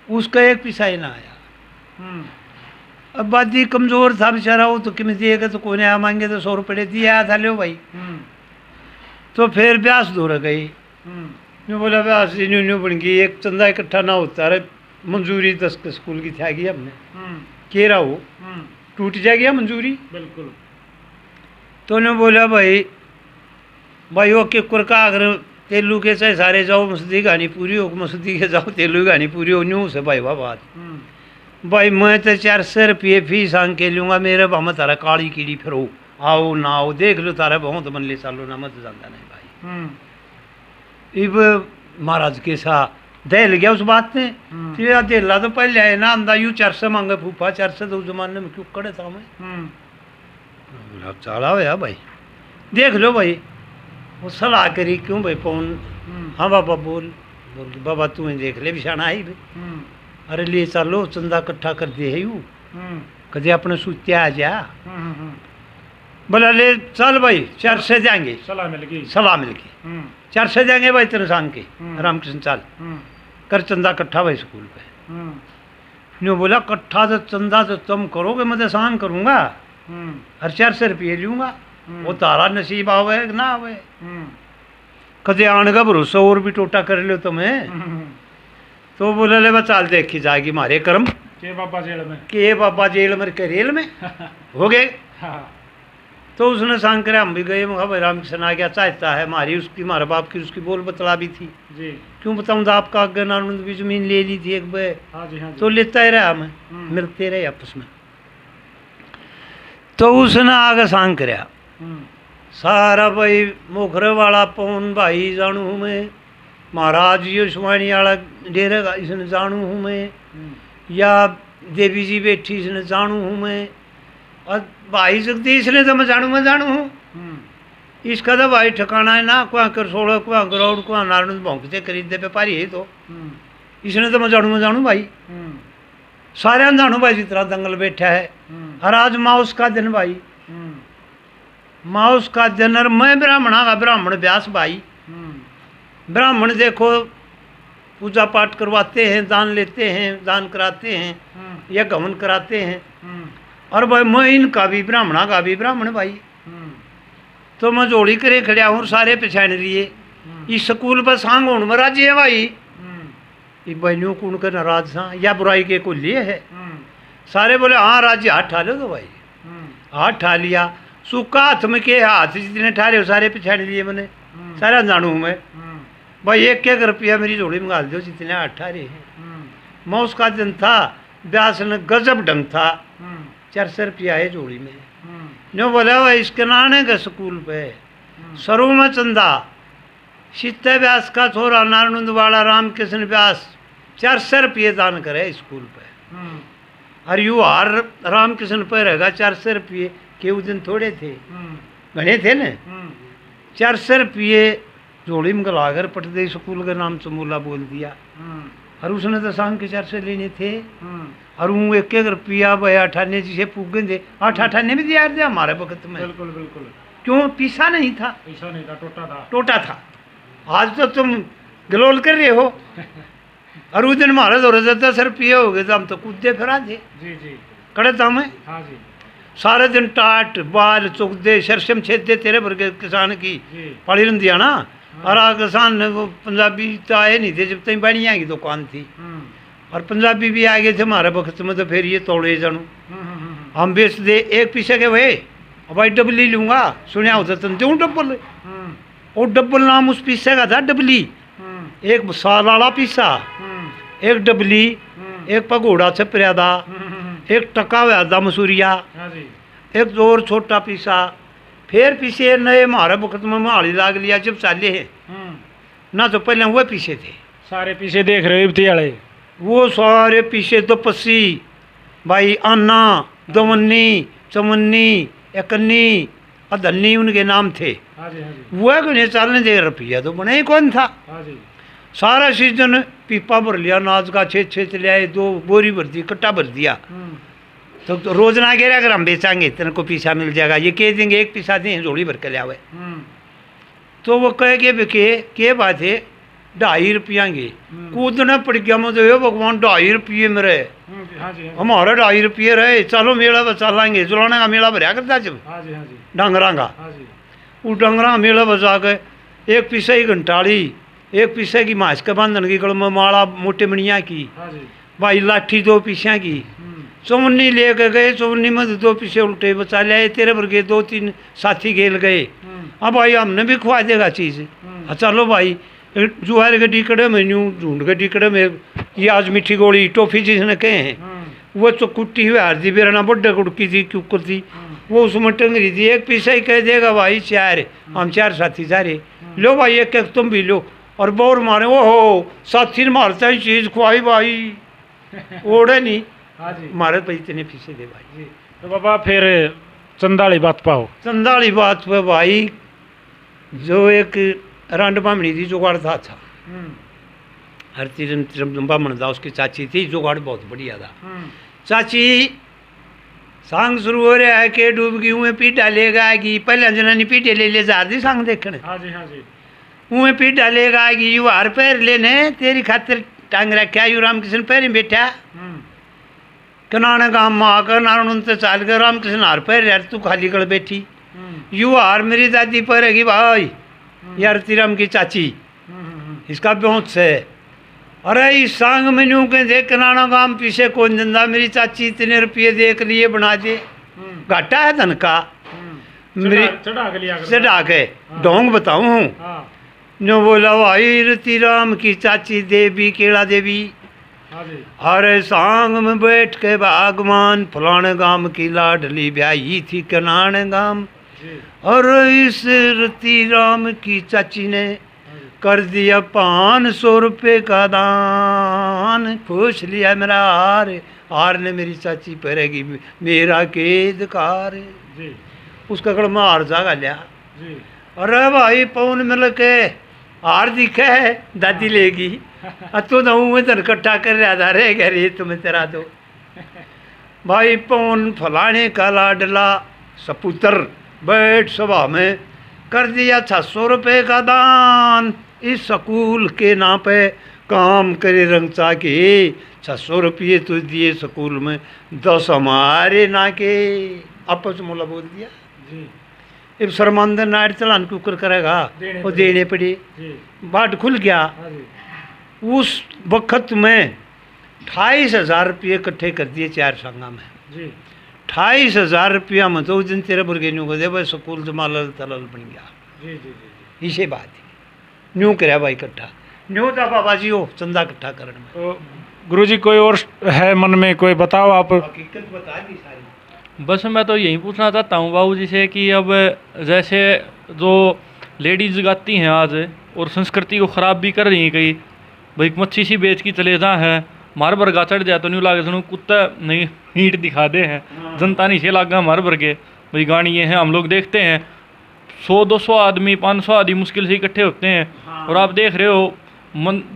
उसका एक पैसा ही ना आया। अब बादी कमजोर था बेचारा, वो तो किमें दिएगा, तो कोई आया मांगे तो 100 रुपये दिया था, लो भाई। तो फिर ब्यास दूर गई, न्यू बोला ब्यास जी न्यू बन गई, एक चंदा इकट्ठा ना होता, अरे मंजूरी 10 के स्कूल की थी गई हमने, कह रहा हो टूट जाएगी मंजूरी, बिल्कुल। तो उन्होंने बोला भाई वो के कुरका अगर तेलू के चाहे सारे जाओ, मस्दी गानी पूरी हो, मस्दी के जाओ तेलू गानी पूरी हो, न्यू से भाई वाह बात भाई मैं तो 400 रुपये फीस आंग के लूँगा, मेरे भाव तारा काली कीड़ी फिर हो, आओ ना आओ देख लो तारा बहुत मन ले चालो ना, मत जानता नहीं भाई। इब महाराज के सा दहल गया उस बात में, तेरा दिला तो पहले आए ना अंदा यूँ 400 मांगे फूफा, 400 तो उस जमाने में क्यों कड़े था मैं, बोला चाला हो भाई देख लो भाई। वो सलाह करी क्यों भाई पौन, हाँ बाबा बोल बाबा तुम्हें देख ले बिछाना आई भाई, अरे ले चलो चंदा इकट्ठा कर दे है यूँ कदे अपने सूत्या आ जा, बोला ले चल भाई 400 देंगे, सलाह मिल गई 400 देंगे भाई तेरे सांग के, रामकृष्ण चल कर चंदा इकट्ठा भाई स्कूल पे। न्यू बोला कट्ठा तो चंदा तो तुम करोगे, मैं तो एहसान करूँगा, हर 400 रुपये लूँगा, वो तारा नसीब आवे कि ना आवे, कदे आने का भरोसा और भी टोटा कर लो तुम्हें। तो बोले ले बस चाल देखी जाएगी मारे कर्म के बाबा जेल में, के बाबा जेल में के रेल में हो गए। हाँ। तो उसने सांग करे हम भी गए, मैं भाई रामकृष्ण आ गया चाहता है, हमारी उसकी हमारे बाप की उसकी बोल बतला भी थी जी। क्यों बताऊँ, आपका आगे नानंद भी जमीन ले ली थी एक बार, हाँ जी, हाँ जी। तो लेता ही रहा हमें, मिलते रहे आपस में। तो उसने आगे सांग कराया सारा भाई मोखरे वाला पौन भाई जानू हूँ मैं, महाराज जी सुवाणी वाला डेरे का इसने जानू हूँ मैं, या देवी जी बैठी इसने जानू हूँ मैं, और भाई जगदीश ने तो मैं जानू हूँ। इसका तो भाई ठिकाना है ना, कुआ कर सोड़ा कुआ गरौड़ कुआ नारायण भौंकते खरीदते व्यापारी है, तो इसने तो मैं जानू भाई, सारे जानू भाई जितना दंगल बैठा है। और आज माउस का दिन भाई, माउस का दिन, और मैं ब्राह्मणा का ब्राह्मण व्यास भाई, ब्राह्मण देखो पूजा पाठ करवाते हैं, दान लेते हैं, दान कराते हैं या गमन कराते हैं, और भाई मैं इनका भी ब्राह्मणा का भी ब्राह्मण भाई, तो मैं जोड़ी करे खड़ा हूँ, सारे पहचान लिए। इस स्कूल पर सांग होने में राजी है भाई, ये बहनियों कौन कर नाराज सा या बुराई के को लिए है, सारे बोले हाँ राज्य हाथ ठा लो, तो भाई हाथ ठा लिया, सूखा हाथ में के हाथ जितने ठारे हो सारे पहचान लिए मैंने, सारा जानू हूँ मैं भाई, 1-1 रुपया मेरी जोड़ी में गाल दो जितने हाथ ठारे हैं। मैं उसका दिन था, ब्यास ने गजब ढंग था, 400 रुपया है जोड़ी में। जो बोला भाई इसके नाने के स्कूल पे सरू में चंदा, सीते व्यास का छोरा नारायण वाला रामकृष्ण व्यास 400 रुपये दान करे स्कूल पे, और यू हार रामकृष्ण पे रहेगा 400 रुपये के उस दिन थोड़े थे, घने थे न, 400 रुपये जोड़ी में गलाकर पटदे स्कूल का नाम चमूला बोल दिया, और उसने तो शाम के 400 लेने थे, और वो 1-1 रुपया भाई 98 जिसे पूगे थे, 8-98 भी दिया थे हमारे वक्त में। बिल्कुल बिल्कुल, क्यों पीसा नहीं था, पैसा नहीं था, टोटा था। आज तो तुम गलोल कर रहे हो, और उस दिन हमारे दौरे 10 रुपये हो गए तो हम तो कूदे फिरा थे जी जी, कड़े था मैं, हाँ जी सारे दिन टाट बाल चुकदे शरशम छेदे तेरे वर्गे किसान की जी, पड़ी रही है ना। और आ किसान ने वो पंजाबी तो आए नहीं थे जब तक बढ़िया की दुकान थी, और पंजाबी भी आ गए थे हमारे वक्त में, तो फिर ये तोड़े जानू हम बेच दे एक पीछे के भाई, अब भाई डबली लूँगा, सुनिया होता तुम क्यों डबल, और डबल नाम उस पीछे का था डबली, एक साल वाला पीसा, एक डबली, एक पगोड़ा छपरियादा, एक टका व्यादा मसूरिया, हाँ जी, एक और छोटा पीसा, फिर पीछे नए हमारे वक्त में महाड़ी लाग लिया जब चाले हैं ना, तो पहले वो पीछे थे, सारे पीछे देख रहे हो इब्ती वाले, वो सारे पीछे तो पस्सी भाई, अन्ना दमन्नी चमन्नी एकन्नी अधन्नी उनके नाम थे। हाँ जी, हाँ जी, वो गणे चालने दे रुपया तो बने ही कौन था। हाँ जी, सारा सीजन पीपा भर लिया नाच का, 6 ले आए, 2 बोरी भर दी, कट्टा भर दिया, तो रोज ना कह रहा अगर हम बेचांगे तेरे को पीसा मिल जाएगा, ये कह देंगे 1 पीसा दें जोड़ी भर के ले आवे, तो वो कह के बात है 2.5 रुपया के कूदना पड़ गया, मुझे ये भगवान 2.5 रुपये में रहे, हाँ जी, हमारे 2.5 रुपये रहे, चलो मेला बचा लाएंगे, जुलाने का मेला भरया करता जब हाँ जी, हाँ जी, डंगरा का, हाँ जी, वो डंगरा का मेला बचा के 1 पीसा की घंटाड़ी, 1 पीसे की मांस के बांधन की कड़म माला मोटे मणिया की, हाँ जी, भाई लाठी 2 पीसिया की, चौवन्नी लेके गए, चौवन्नी में 2 पीसे उल्टे बचा ले आए, तेरे वर्गे 2-3 साथी गेल गए, अब भाई हमने भी खुआ देगा चीज़, चलो भाई जुआर के टिकड़े में यूँ ढूंढ के टिकड़े में ये आज मीठी गोली टॉफी जिसने कहे हैं, वो तो कुट्टी हुई हारदी बेरना बड्डे कुड़की थी कुकर थी, वो उसमें टंगरी थी, 1 पीसा ही कह देगा भाई 4, हम 4 साथी सारे लो भाई, 1-1 तुम भी लो, और बोर मारे वो हो साथी ने मारता ही चीज़ खुआई भाई ओढ़े नहीं, हाँ जी, मारे भाई इतने पीछे दे भाई जी। तो बाबा फिर चंदा वाली बात पाओ, चंदा वाली बात पे भाई, जो एक रंड बामणी थी जुगाड़ था अच्छा, हर चीज बामण था, उसकी चाची थी, जुगाड़ बहुत बढ़िया था, चाची सांग शुरू हो रहा है कि डूब गई उमें पीठ डालेगा कि पहले जनानी पीठे ले जा दी सांग देखने, हाँ जी, हाँ जी, उमें पीठ डालेगा कि यू हार पैर लेने तेरी खातिर टांग रखा, यू रामकृष्ण पैर बैठा, कनाने गांव में आकर नारायण से चाल कर रामकृष्ण हार पर यार तू खाली कर बैठी यू हार मेरी दादी पर है भाई यार तीराम की चाची इसका ब्योंत से अरे इस सांग में न्यू के देख कनाना गांव पीछे कौन धंधा मेरी चाची इतने रुपये देख लिए बना दे घाटा है धन का मेरी चढ़ा के ढोंग बताऊं हूँ नो बोला भाई रति राम की चाची देवी केड़ा देवी अरे सांग में बैठ के बागवान फलाने गांव की लाडली ब्याही थी कनाने गांव और इस रति राम की चाची ने कर दिया 500 रुपये का दान पूछ लिया मेरा हार ने मेरी चाची पहरेगी मेरा केदकार उसका कड़ में हार जागा लिया अरे भाई पौन मिल के हार दिखे है दादी लेगी तो नऊ में तन इकट्ठा कर रहा था रे कह रही तुम्हें तेरा दो भाई पौन फलाने का लाडला सपुत्र बैठ सभा में कर दिया 600 रुपये का दान इस स्कूल के नाम पे काम करे रंगचा के 600 रुपये तो दिए स्कूल में 10 हमारे ना के आपस मोला बोल दिया अब शर्मांदर नाट चलान कुकर करेगा वो देने पड़े बाट खुल गया उस वक्त में 28,000 रुपये इकट्ठे कर दिए 4 संगा में 28,000 रुपया में तो उस दिन तेरे बुर्गे न्यू को दे भाई स्कूल से मालल तलल बन गया इसे बात है न्यू कराया भाई इकट्ठा न्यू था बाबा जी हो चंदा इकट्ठा करने में तो गुरुजी कोई और है मन में कोई बताओ आप हकीकत बता दी सारी बस मैं तो यही पूछना चाहता हूँ बाबू जी से कि अब जैसे जो लेडीज गाती हैं आज और संस्कृति को ख़राब भी कर रही हैं कई भाई मच्छी सी बेच की चले जा है मार बरगा चढ़ जाए तो नहीं लागे सुनो कुत्ता नहीं हीट दिखा दे हैं जनता नहीं से लागा मार बरगे भाई गाड़ी ये हैं हम लोग देखते हैं 100-200 आदमी 500 आदमी मुश्किल से इकट्ठे होते हैं और आप देख रहे हो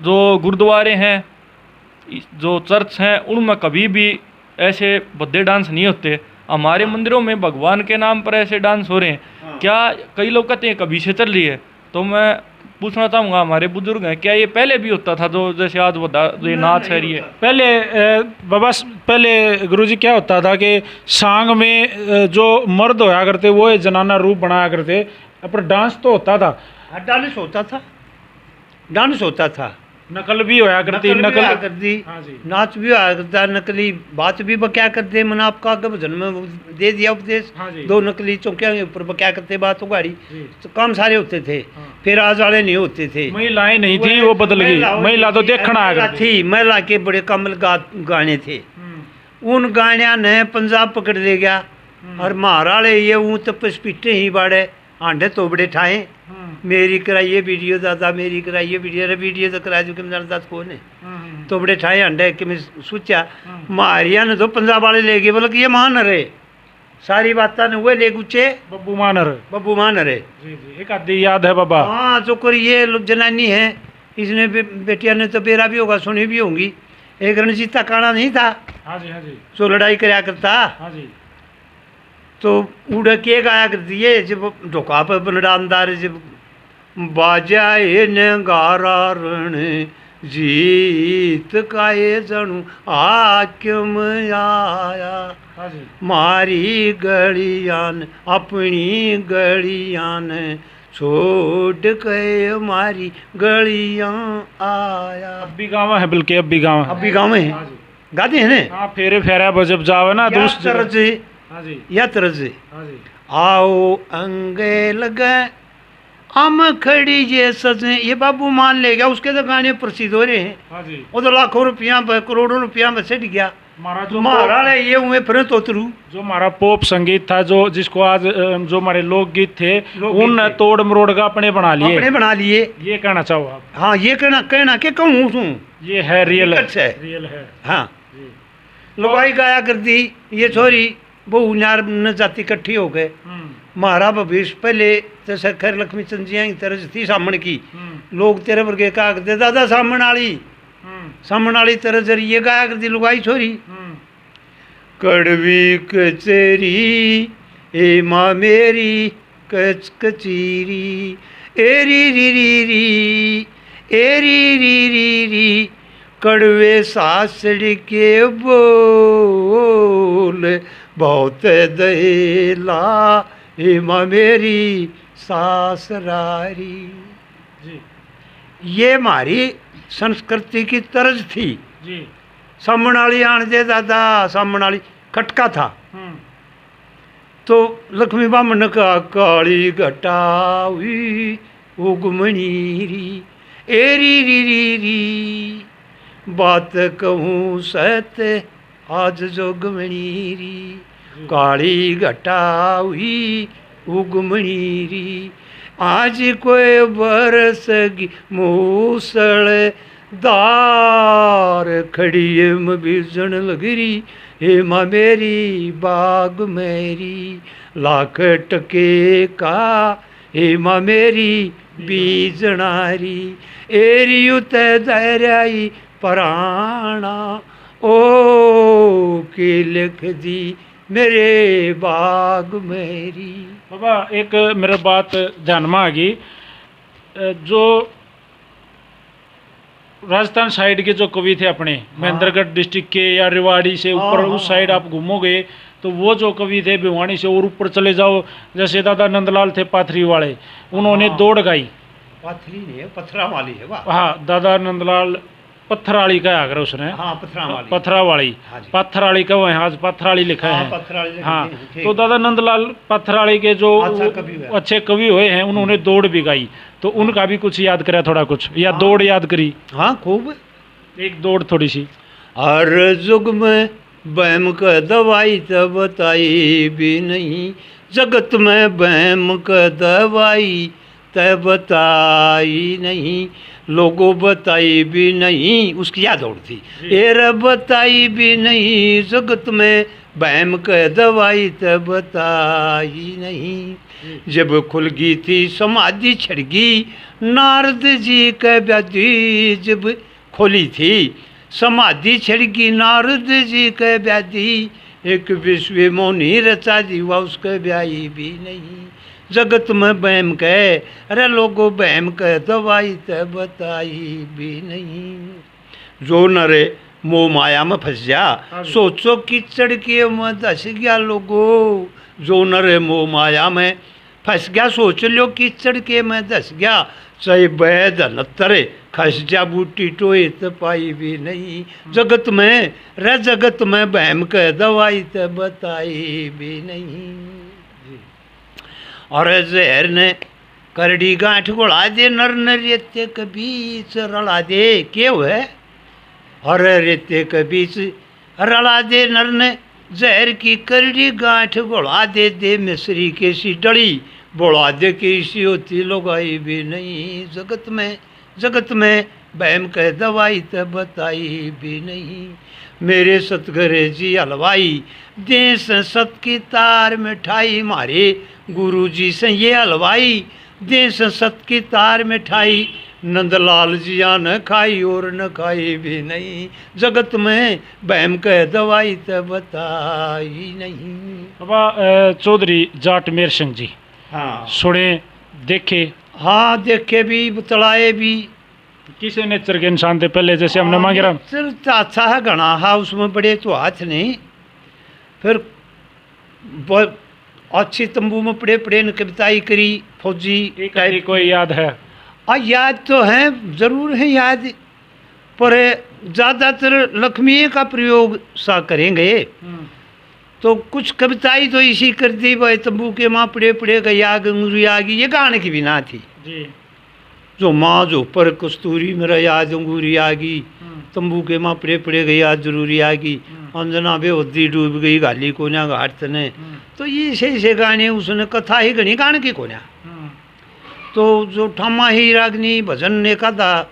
जो गुरुद्वारे हैं जो चर्च हैं उनमें कभी भी ऐसे भद्दे डांस नहीं होते हमारे मंदिरों में भगवान के नाम पर ऐसे डांस हो रहे हैं क्या कई लोग कहते हैं कभी से चल रही है तो मैं पूछना चाहूँगा हमारे बुजुर्ग हैं क्या ये पहले भी होता था जो जैसे आज ये नाच है ये पहले बाबा पहले गुरुजी क्या होता था कि सांग में जो मर्द होया करते वो जनाना रूप बनाया करते पर डांस तो होता था डांस होता था डांस होता था नकल भी होया करती नकल करती हाँ जी। नाच भी होया करता नकली बात भी बक्या करते मन आपका भजन में दे दिया उपदेश हाँ जी। 2 नकली चौकियां के ऊपर बक्या करते बात उगाड़ी जी। तो काम सारे होते थे हाँ। फिर आज वाले नहीं होते थे महिलाएं नहीं थी वो बदल गई महिला तो देखना आया करती थी महिला के बड़े कमल गाने थे उन गाणिया ने पंजाब पकड़ ले गया और महाराले ये ऊँ तपस पीटे ही बाड़े आंडे तोबड़े ठाए मेरी कराइए वीडियो दादा मेरी कराइए वीडियो अरे वीडियो तो करा चुके दादा कौन है तोबड़े ठाए अंडे कि मैं सोचा मारिया ने तो पंजाब वाले ले गए बोले कि ये मान रहे सारी बात ने हुए ले गुच्छे बब्बू मानर जी एक आदि याद है बाबा हाँ जो कर ये जनानी है इसने बेटिया ने तो बेरा भी होगा सुनी भी होंगी एक रणजीता काना नहीं था हाँ जी जो लड़ाई कराया करता हाँ जी तो उड़ के गाया करती है जब ढोका पर बनडानदार जब बाजाए ने गारा रण जीत का ये जनू आक्यम आया हाँ जी मारी गलियान अपनी गलियान छोड़ के मारी गलियां आया अब भी गाँव है बल्कि अब भी गाँव है अभी गाँव में हाँ जी। गाते हैं ना हाँ फेरे फेरा जब जाओ ना या दूसरी जगह। तरज हाँ जी या तरज हाँ जी आओ अंगे लगे हम खड़ी ये सजे ये बाबू मान ले गया उसके तो गाने प्रसिद्ध हो रहे हैं हाँ जी वो तो लाखों रुपया करोड़ों रुपया में सेट गया हमारा महाराणा ये हुए फिर तोतरू जो हमारा पोप संगीत था जो जिसको आज जो हमारे लोकगीत थे लोकगीत उन थे। तोड़ मरोड़ का अपने बना लिए अपने बना लिए ये कहना चाहो आप हाँ ये कहना के कहूँ तू ये है रियल हकीकत है। रियल है हाँ जी लुगाई गाया करती ये छोरी बहु नार न जाति इकट्ठी हो गए महारा भविष्य पहले तो खैर लक्ष्मी चंद जी की तरह थी सामण की लोग तेरे वर्गे कहा करते दादा सामण वाली तरह जरिए गाया करती लुगाई छोरी कड़वी कचेरी ए माँ मेरी कच कचीरी ए री री री री ए री री री री कड़वे सासड़ी के बोल बहुत दहेला हे माँ मेरी सासरारी। जी ये हमारी संस्कृति की तर्ज थी। जी सामने वाली आन दे दादा, सामने वाली खटका था। तो लक्ष्मी बामन का काली घटा हुई उगमनीरी एरी री री री बात कहूँ सत आज जोगमनीरी काली घटा हुई उगमनीरी आज कोई बरसगी मूसल दार खड़ी में बीजन लगरी हे माँ मेरी बाग मेरी लाख टके का हे माँ मेरी बीजनारी एरियु ते दरियाई पराणा ओ के लिख दी मेरे बाग मेरी। बाबा एक मेरे बात ध्यान में आ गई, जो राजस्थान साइड के जो कवि थे अपने महेंद्रगढ़ डिस्ट्रिक्ट के या रेवाड़ी से ऊपर उस साइड आप घूमोगे तो वो जो कवि थे भिवानी से और ऊपर चले जाओ, जैसे दादा नंदलाल थे पाथरी वाले, उन्होंने दौड़ गाई। पाथरी नहीं है, पथरा वाली है वाह। हाँ, दादा नंदलाल पत्थराली का आकर उसने, हाँ पथरावाली, पत्थरावाली, पत्थराली का वो है, आज पत्थराली लिखा है। हाँ, तो दादा नंदलाल पत्थराली के जो अच्छे कवि हुए हैं, उन्होंने दौड़ भी गाई, तो उनका भी कुछ याद करा थोड़ा कुछ, या दौड़ याद करी? हाँ खूब, एक दौड़ थोड़ी सी। हर जुग में बहम का दवाई तो बताई भी नहीं, जगत में बहम का दवाई तय बताई नहीं, लोगों बताई भी नहीं, उसकी याद दौड़ थी। एर बताई भी नहीं, जगत में बहम का दवाई तय बताई नहीं, जब खुल गई थी समाधि छड़गी नारद जी का व्याधि, जब खोली थी समाधि छड़गी नारद जी का व्याधि, एक विश्व मोनी रचा जीवा उसका ब्याही भी नहीं, जगत में बहम कहे अरे लोगों बहम कहे दवाई तो बताई भी नहीं, जो नरे मोह माया में फंस जा सोचो कीचड़ के में धस गया लोगों, जो नरे मोह माया में फंस गया सोच लो कीचड़ के में धस गया, चाहे बैद नतरे खस जा बूटी टोए तो पाई भी नहीं, जगत में रे जगत में बहम कहे दवाई तो बताई भी नहीं। और जहर ने करड़ी गांठ गुड़ा दे नर न रेते के बीच रला दे, क्यों है और रेते के बीच रला दे नर ने जहर की करड़ी गांठ गुड़ा दे मिश्री के सी डली बोला दे के सी होती लगाई भी नहीं, जगत में बहम कह दवाई तो बताई भी नहीं, मेरे सतगुरु जी हलवाई देश सत की तार मिठाई, मारे गुरु जी से ये हलवाई देश सत की तार मिठाई, नंदलाल जिया न खाई और न खाई भी नहीं, जगत में बहम कह दवाई तो बताई नहीं। बाबा चौधरी जाट मेर सिंह जी, हाँ सुने देखे? हाँ देखे भी बतलाए भी। किसे नेचर के इंसान थे पहले, जैसे हमने मांगे रहा नेचर अच्छा है घना, हाँ उसमें बड़े तो हाथ नहीं, फिर बहुत अच्छी तंबू में पड़े पड़े न कविताई करी फौजी एक कोई याद है? याद तो है, जरूर है याद, पर ज़्यादातर लक्ष्मी का प्रयोग सा करेंगे, तो कुछ कविताई तो इसी कर दी भाई, तंबू के माँ पड़े पड़े गई आग अंगूरी आगी, ये गाने की भी ना थी जी। जो माँ जो पर कस्तूरी मेरा याद अंगूरी आगी, तंबू के माँ पड़े पड़े गई आज जरूरी आगी, अंजना बेहोदी डूब गई गाली कोन्या घाट तने, तो ये ऐसे गाने उसने कथा ही गणी गाने की कोन्या, तो जो ठामा ही रागनी भजन ने का था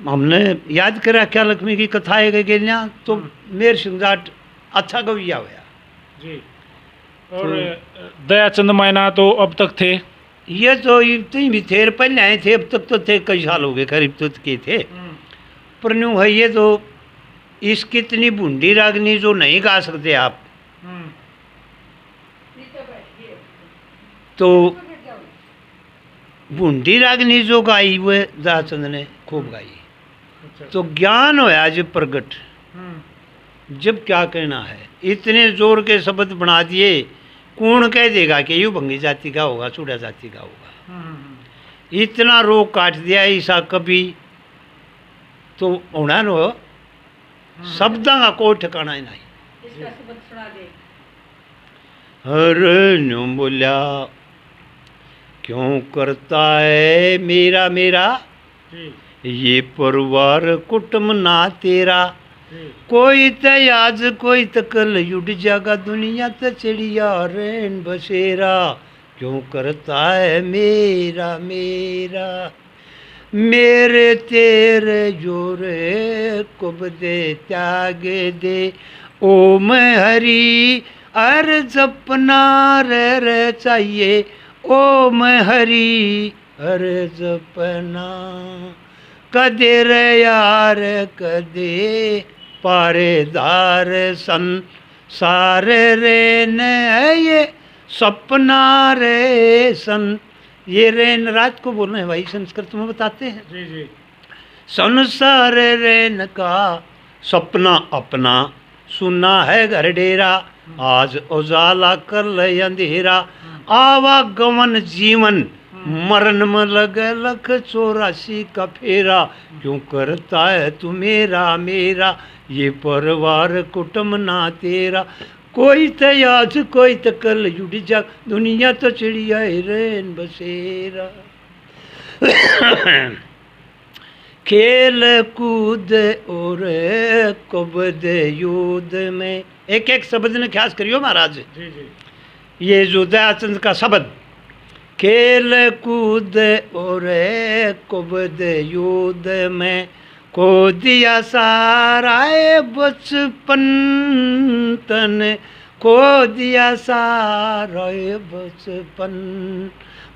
हमने याद करा क्या लक्ष्मी की कथाएं गई गेलियाँ, तो मेर सिंह जाट अच्छा गविया हुआ जी। और दयाचंद मायना तो अब तक थे? ये तो इतनी भी थे, पहले आए थे, अब तक तो थे, कई साल हो गए करीब तो के थे, पर न्यू है ये तो इसकी इतनी बूंदी रागनी जो नहीं गा सकते आप, तो बूंदी रागनी जो गाई वो दयाचंद ने खूब गाई, तो ज्ञान होया जब प्रगट, जब क्या कहना है, इतने जोर के शब्द बना दिए, कौन कह देगा कि यू भंगी जाति का होगा, चूड़ा जाति का होगा। इतना रोग काट दिया ईसा कभी, तो होना नो शब्दा का कोई ठिकाना ही नहीं। हर न्यू बोलिया क्यों करता है मेरा मेरा ये परिवार कुटुंब ना तेरा, कोई तो आज कोई तो कल युड जागा दुनिया तो चिड़िया रेन बसेरा, क्यों करता है मेरा मेरा मेरे तेरे जोरे कुब दे त्याग दे, ओ मैं हरी अर जपना रे चाहिए, ओ मैं हरी अर जपना, कदे रे यार कदे पारेदार सन सारे रे न ये सपना रे सन। ये रेन रात को बोल रहे हैं भाई, संस्कृत में बताते हैं। जी जी। संसार रेन का सपना अपना, सुना है घर डेरा, आज उजाला कर ले अंधेरा, आवागमन जीवन मरण में लगे लख 84 का फेरा, क्यों करता है तू मेरा मेरा ये परिवार कुटुंब ना तेरा, कोई तो आज कोई तो कल जुड़ जा दुनिया तो चिड़िया रेन बसेरा। खेल कूद और कुबद युद्ध में, एक एक शब्द ने ख्यास करियो महाराज। जी जी। ये जो दयाचंद का शब्द, खेल कूद और कुबद युद्ध में, को दिया सारा बचपन तन, को दिया सारा बचपन,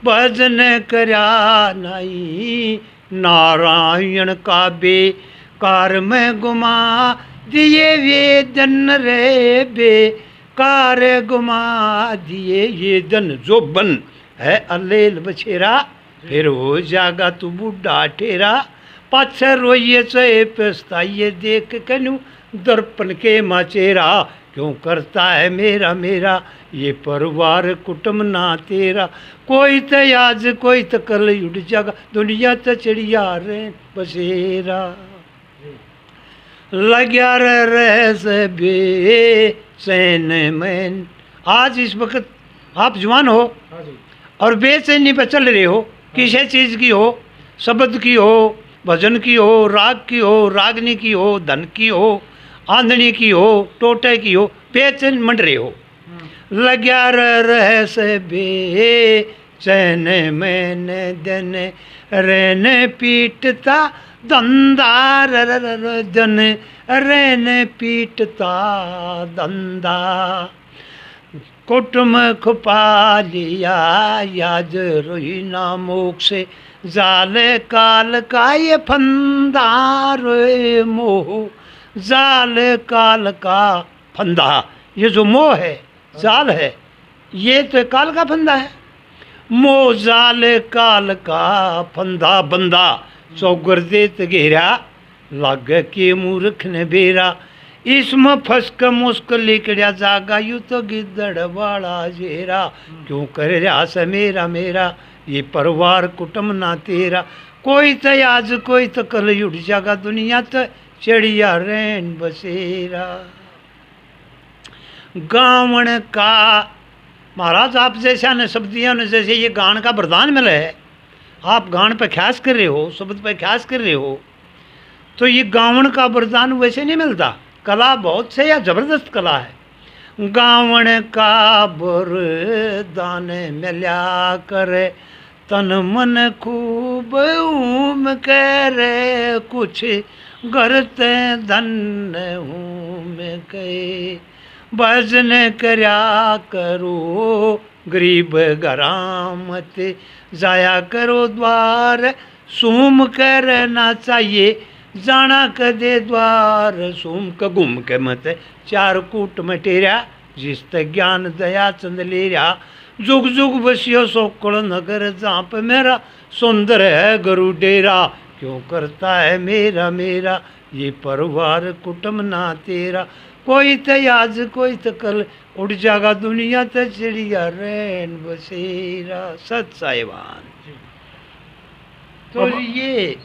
भजन करया नहीं नारायण का बेकार में गुमा दिए वेदन रे बेकार गुमा दिए ये दन, जो बन है अलेल बछेरा, फिर हो जागा तू बूढ़ा ठेरा, पाछे रोइए चाहे पछताइए देख कनु दर्पण के माचेरा, क्यों करता है मेरा मेरा ये परिवार कुटुंब ना तेरा, कोई तो आज कोई तो कल उड़ जागा दुनिया तो चिड़िया रे बसेरा, लग्या रह से बेचैन में। आज इस वक्त आप जवान हो और बेचैनी पर चल रहे हो, किसी चीज़ की हो, शब्द की हो, भजन की हो, राग की हो, रागनी की हो, धन की हो, आंधनी की हो, टोटे की हो, बेचैन मंड रहे हो। लग्या रह से बेचैन मैंने दिन रेन पीटता धंधा जन रेन पीटता धंधा, कुटुम खुपा लिया याद रोही ना मोक्ष, जाल काल का ये फंदा रोए मोह, जाल काल का फंदा, ये जो मोह है जाल है, ये तो काल का फंदा है। मोह जाल काल का फंदा बंदा, चौगर देत घेरा लग के मूर्ख ने बेरा, इसमें फंस कर मुश्किल लिकड़िया जागा यू तो गिद्दड़ वाला जेरा, क्यों कर रहा से मेरा मेरा ये परिवार कुटुंब ना तेरा, कोई तो आज कोई तो कल उड़ जागा दुनिया तो चिड़िया रेन बसेरा। गावण का महाराज आप जैसा न शब्दियों ने जैसे ये गान का वरदान मिला है, आप गान पे ख्यास कर रहे हो, शब्द पे ख्यास कर रहे हो, तो ये गावण का वरदान वैसे नहीं मिलता। कला बहुत से या जबरदस्त कला है। गावण का वरदान मिल्या करे तन मन खूब उम करे, कुछ गरते धन हूँ कहे, भजन करया करो गरीब गरामत, जाया करो द्वार सूम करना चाहिए, जाना कदे द्वार सूम का घूम के मत, चार कूट मटेरा जिस ते ज्ञान दया चंद लेरा, जुग जुग बसियो सोकड़ नगर जाप मेरा सुंदर है गुरु डेरा, क्यों करता है मेरा मेरा ये परिवार कुटुंब ना तेरा। कोई तो आज कोई तो कल उड़ जाएगा दुनिया तो चिड़िया रैन बसेरा। सत साहिबान। तो ये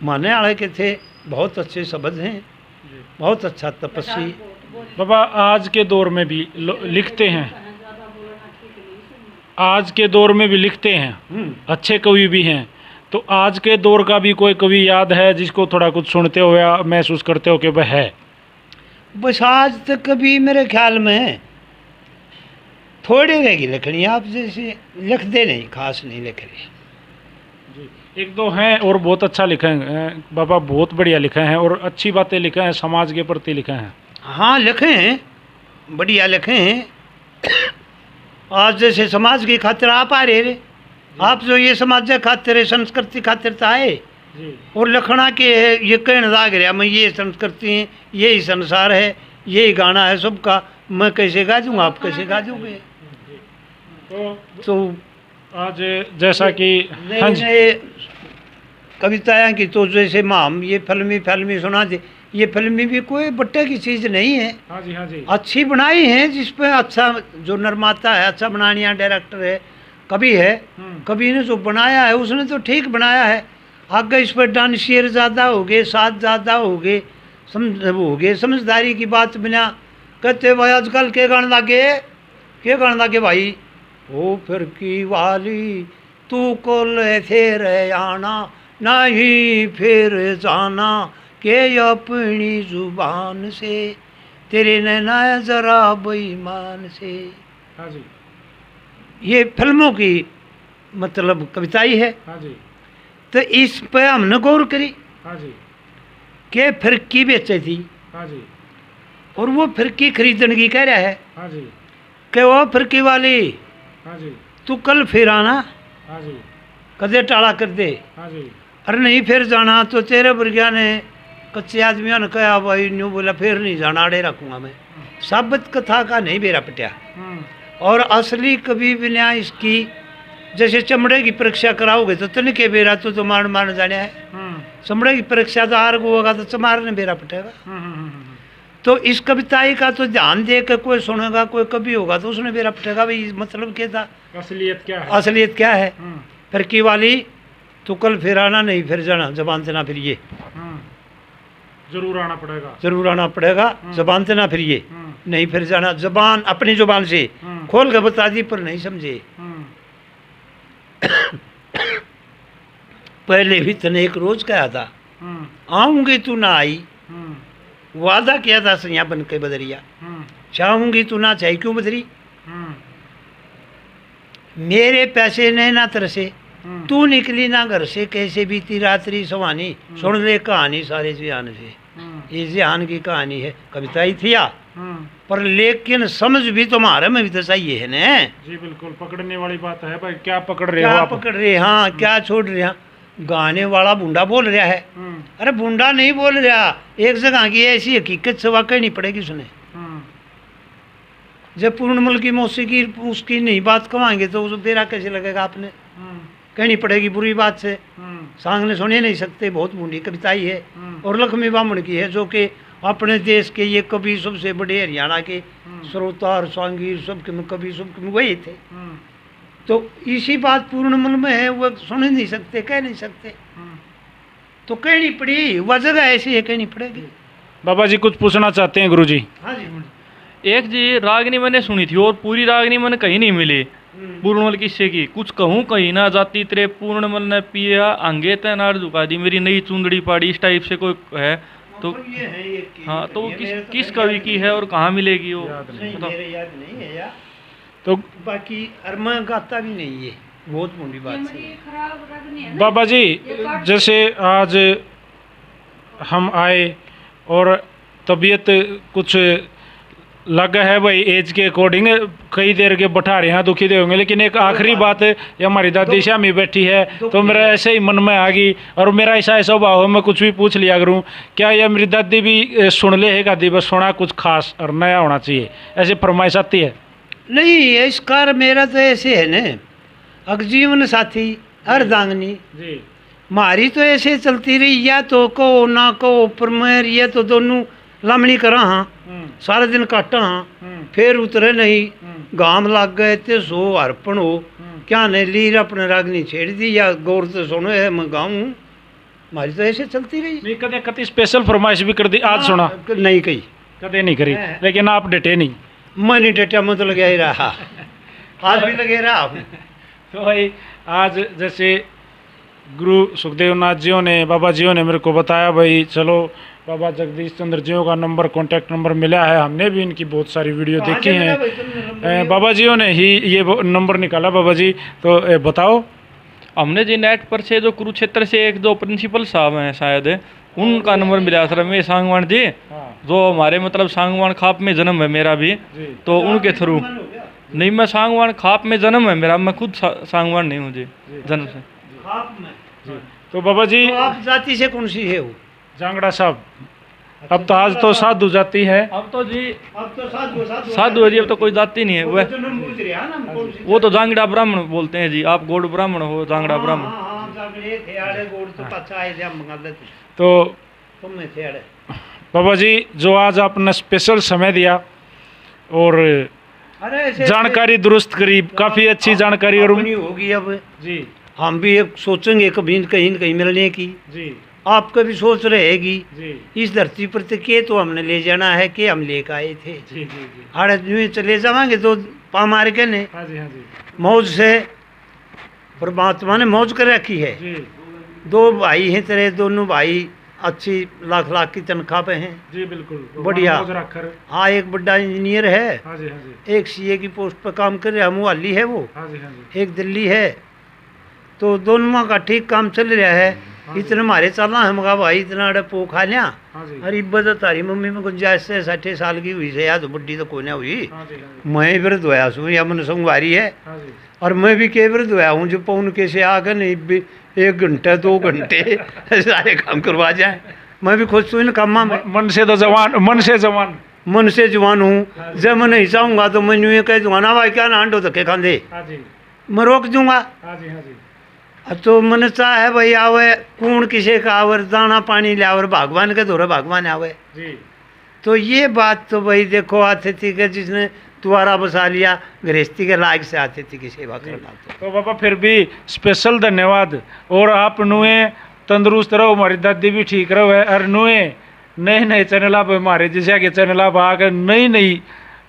माने वाले के थे, बहुत अच्छे शब्द हैं, बहुत अच्छा तपस्वी। बाबा आज के दौर में भी लिखते हैं, आज के दौर में भी लिखते हैं, अच्छे कवि भी हैं। तो आज के दौर का भी कोई कवि याद है जिसको थोड़ा कुछ सुनते हो या महसूस करते हो कि वह है? बस आज तक कभी मेरे ख्याल में थोड़ी रहेगी लिखनी, आप जैसे लिखते नहीं, खास नहीं लिख रहे। एक दो हैं और बहुत अच्छा लिखे हैं बाबा, बहुत बढ़िया लिखे हैं और अच्छी बातें लिखे हैं, समाज के प्रति लिखे हैं। हाँ लिखे हैं, बढ़िया लिखे हैं। आज जैसे समाज की खातिर आप आ रहे, आप जो ये समाज के खातिर संस्कृति खातिर तो आए और लिखना के ये कहने लाग रहा मैं ये संस्कृति है, यही संसार है, यही गाना है सबका, मैं कैसे गा दूँगा, आप कैसे गा दोगे? तो आज जैसा कि नए नए कविताएं की तो जैसे माम ये फिल्मी सुना दे, ये फिल्मी भी कोई बट्टे की चीज़ नहीं है। हाँ जी, हाँ जी। अच्छी बनाई है, जिस पे अच्छा जो निर्माता है, अच्छा बनाने वाला डायरेक्टर है, कवि है, कवि ने जो बनाया है उसने तो ठीक बनाया है। आगे इस पर डांसियर ज़्यादा हो गए, साथ ज़्यादा हो गए, समझदारी की बात बिना कहते भाई आजकल के गाने लगे भाई, ओ फिर की वाली तू को ले फिर आना नहीं फिर जाना के अपनी जुबान से तेरे नैना जरा बेईमान से। हाँ जी। ये फिल्मों की मतलब कविताई है। हाँ जी। तो इस पे हमने गौर करी। हाँ जी। के फिरकी बेचे थी। हाँ जी। और वो फिरकी खरीदने की कह रहा है। हाँ जी। कि वो फिरकी वाली, हाँ जी, तू कल फिर आना, हाँ जी, कदे टाला कर दे, हाँ जी, अरे नहीं फिर जाना। तो तेरे बुर्गिया ने कच्चे आदमियों ने कहा भाई न्यू बोला फिर नहीं जाना, अड़े रखूँगा मैं। साबित कथा का नहीं बेरा पटिया। और असली कभी बिना इसकी जैसे चमड़े की परीक्षा कराओगे तो तनिके बेरा तो मान जाने है। चमड़े की परीक्षा तो आर को होगा तो चमार ने बेरा पटेगा। तो इस कविताई का तो ध्यान दे के कोई सुनेगा, कोई कवि होगा तो उसने बेरा पटेगा भाई मतलब क्या था, असलियत क्या है, असलियत क्या है। फिरकी वाली तो कल फिर आना नहीं फिर जाना, जबान से ना फिर ये जरूर आना पड़ेगा, जरूर आना पड़ेगा, जबान से ना फिर ये नहीं फिर जाना। जबान अपनी जुबान से खोल के बता दी पर नहीं समझे। पहले भी तने एक रोज कहा था आऊंगी तू ना आई, वादा किया था सैया बन के बदरिया, चाहूंगी तू ना चाहे क्यों बदरी, मेरे पैसे ने ना तरसे, तू निकली ना घर से, कैसे बीती रात्रि सवानी, सुन ले कहानी सारे जिहान से। ये जिहान की कहानी है, कविता ही थी पर लेकिन समझ भी तुम्हारे में भी तो चाहिए है ना जी। बिल्कुल पकड़ने वाली बात है भाई, क्या पकड़ रहे हो, क्या आप पकड़ रहे, हाँ क्या छोड़ रहे हैं। गाने वाला बूंदा बोल रहा है, अरे बूंदा नहीं बोल रहा, एक जगह की ऐसी हकीकत से वाकई नहीं पड़ेगी सुने। जब पूर्ण मुल्क की मौसीकी उसकी नहीं बात कमाएंगे तो उस बेरा कैसे लगेगा आपने, कहनी पड़ेगी बुरी बात से, सांगने सुने नहीं सकते। बहुत बूंदी कविताई है और लक्ष्मी बामण की है, जो कि अपने देश के ये कवि सबसे बड़े हरियाणा के श्रोतार सांगीर सबके में कवि सबके में वही थे। तो इसी बात पूर्ण मूल में है, वो सुन नहीं सकते, कह नहीं सकते, तो कहनी पड़ी, वह जगह ऐसी है कहनी पड़ेगी। बाबा जी कुछ पूछना चाहते हैं गुरु जी? हाँ जी। एक जी रागनी मैंने सुनी थी और पूरी रागनी मैंने कहीं नहीं मिली पूर्णमल किस्से की, कुछ कहूँ कहीं ना जाती तेरे पूर्णमल ने पिया आंगे तैनार झुका दी, मेरी नई चुंदड़ी पाड़ी, इस टाइप से कोई है तो ये है ये हाँ, तो वो किस कवि की है और कहाँ मिलेगी वो? मेरे याद नहीं है यार, तो बाकी मैं गाता भी नहीं है, बहुत बड़ी बात है। बाबा जी जैसे आज हम आए और तबीयत कुछ लगा है भाई, एज के अकॉर्डिंग कई देर के बैठा रहे हैं, दुखी दे होंगे, लेकिन एक आखिरी बात ये हमारी दादी श्यामी बैठी है तो मेरा ऐसे ही मन में आ गई और मेरा ऐसा स्वभाव है मैं कुछ भी पूछ लिया करूँ। क्या यह मेरी दादी भी सुन ले है गादी बस सुना कुछ खास और नया होना चाहिए, ऐसे फरमाइश आती है? नहीं, इस कार मेरा तो ऐसे है न, अग जीवन साथी अर्धांगनी जी, मारी तो ऐसे चलती रही, या तो कहो ना कहो ऊपर में ये तो दोनों लमनी करा हाँ, सारा दिन काटा हाँ, फिर उतरे नहीं, गाम लग गए थे सो अर्पण हो, क्या ने लीर अपने रागनी छेड़ दी, या गौर तो सुनो है मैं गाऊँ, मारी तो ऐसे चलती रही। नहीं कदे कति स्पेशल फरमाइश भी कर दी आज सुना? नहीं कही, कदे नहीं करी, लेकिन आप डटे नहीं। मैं नहीं डटा, मैं तो लगे ही रहा, आज भी लगे रहा हूँ। तो भाई आज जैसे गुरु सुखदेव नाथ जियों ने, बाबा जियों ने मेरे को बताया भाई चलो बाबा जगदीश चंद्र जियों का नंबर, कॉन्टैक्ट नंबर मिला है, हमने भी इनकी बहुत सारी वीडियो देखी हैं, बाबा जियों ने ही ये नंबर निकाला। बाबा जी तो बताओ। हमने जी नेट पर से जो कुरुक्षेत्र से एक दो प्रिंसिपल साहब हैं शायद, उनका नंबर मिला था, रमेश सांगवान जी, जो हमारे मतलब सांगवान खाप में जन्म है मेरा भी, तो उनके थ्रू। नहीं मैं सांगवान खाप में जन्म है मेरा, मैं खुद सांगवान नहीं हूँ जी जन्म से। तो बाबा जी तो आप जाति से कौन सी है वो? जांगड़ा साहब। अब तो आज तो साधु जाति है, अब तो जी अब तो साधु है जी, अब तो कोई जाति नहीं है। वह वो तो जांगड़ा ब्राह्मण बोलते हैं जी, आप गोड ब्राह्मण हो, जांगड़ा ब्राह्मण। तो बाबा जी जो आज आपने स्पेशल समय दिया और जानकारी दुरुस्त करी, काफ़ी अच्छी जानकारी और होगी अब जी, हम भी एक सोचेंगे कभी कहीं न कहीं मिलने की जी, आपका भी सोच रहेगी जी, इस धरती पर तो के तो हमने ले जाना है कि हम लेकर आए थे, जी, जी, जी, अरे यूँ चले जाएंगे तो पा मार के ने हाँ जी, हाँ जी, मौज से परमात्मा ने मौज कर रखी है। जी, दो भाई हैं तेरे, दोनों भाई अच्छी लाख लाख की तनख्वाह पे हैं, जी बिल्कुल बढ़िया। मौज रखकर। हाँ एक बड़ा इंजीनियर है, हाँ जी, हाँ जी, एक सीए की पोस्ट पर काम कर रहा है, मुहाली है वो, हाँ जी, हाँ जी, एक दिल्ली है, तो दोनों का ठीक काम चल रहा है। इतने मारे चलना है मगा भाई, इतना अड़े पो खा लिया। हाँ जी, अरे इब्बत तारी मम्मी में गुंजाइश से 60 साल की हुई से यार, तो बुढ़ी तो कोई ना हुई। हाँ जी, हाँ जी, मैं वृद्ध होया हूँ, या मन संगवारी है, हाँ जी, और मैं भी के वृद्ध होया हूँ जो पौन के से आकर नहीं 1 घंटे 2 घंटे सारे काम करवा जाए। मैं भी खुश हूँ इन कामा में, मन से तो जवान, मन से जवान, मन से जवान हूँ। जब मैं नहीं चाहूँगा तो मैं यूँ कह दूँगा ना भाई क्या ना आंडो धक्के खांदे, हाँ जी, मैं रोक दूँगा। हाँ जी, हाँ जी, अब तो मन चाहे भाई आवे कूण किसे का आवर, दाना पानी ले आवर, भगवान के धोरे भगवान आवे। जी, तो ये बात तो भाई देखो अतिथि के जिसने द्वारा बसा लिया, गृहस्थी के लायक से अतिथि की सेवा करना। तो बाबा फिर भी स्पेशल धन्यवाद, और आप नुए तंदुरुस्त रहो, हमारी दादी भी ठीक रहो है, और नुए नए नए चैनल आप हमारे जैसे के चैनल आप आकर नई नई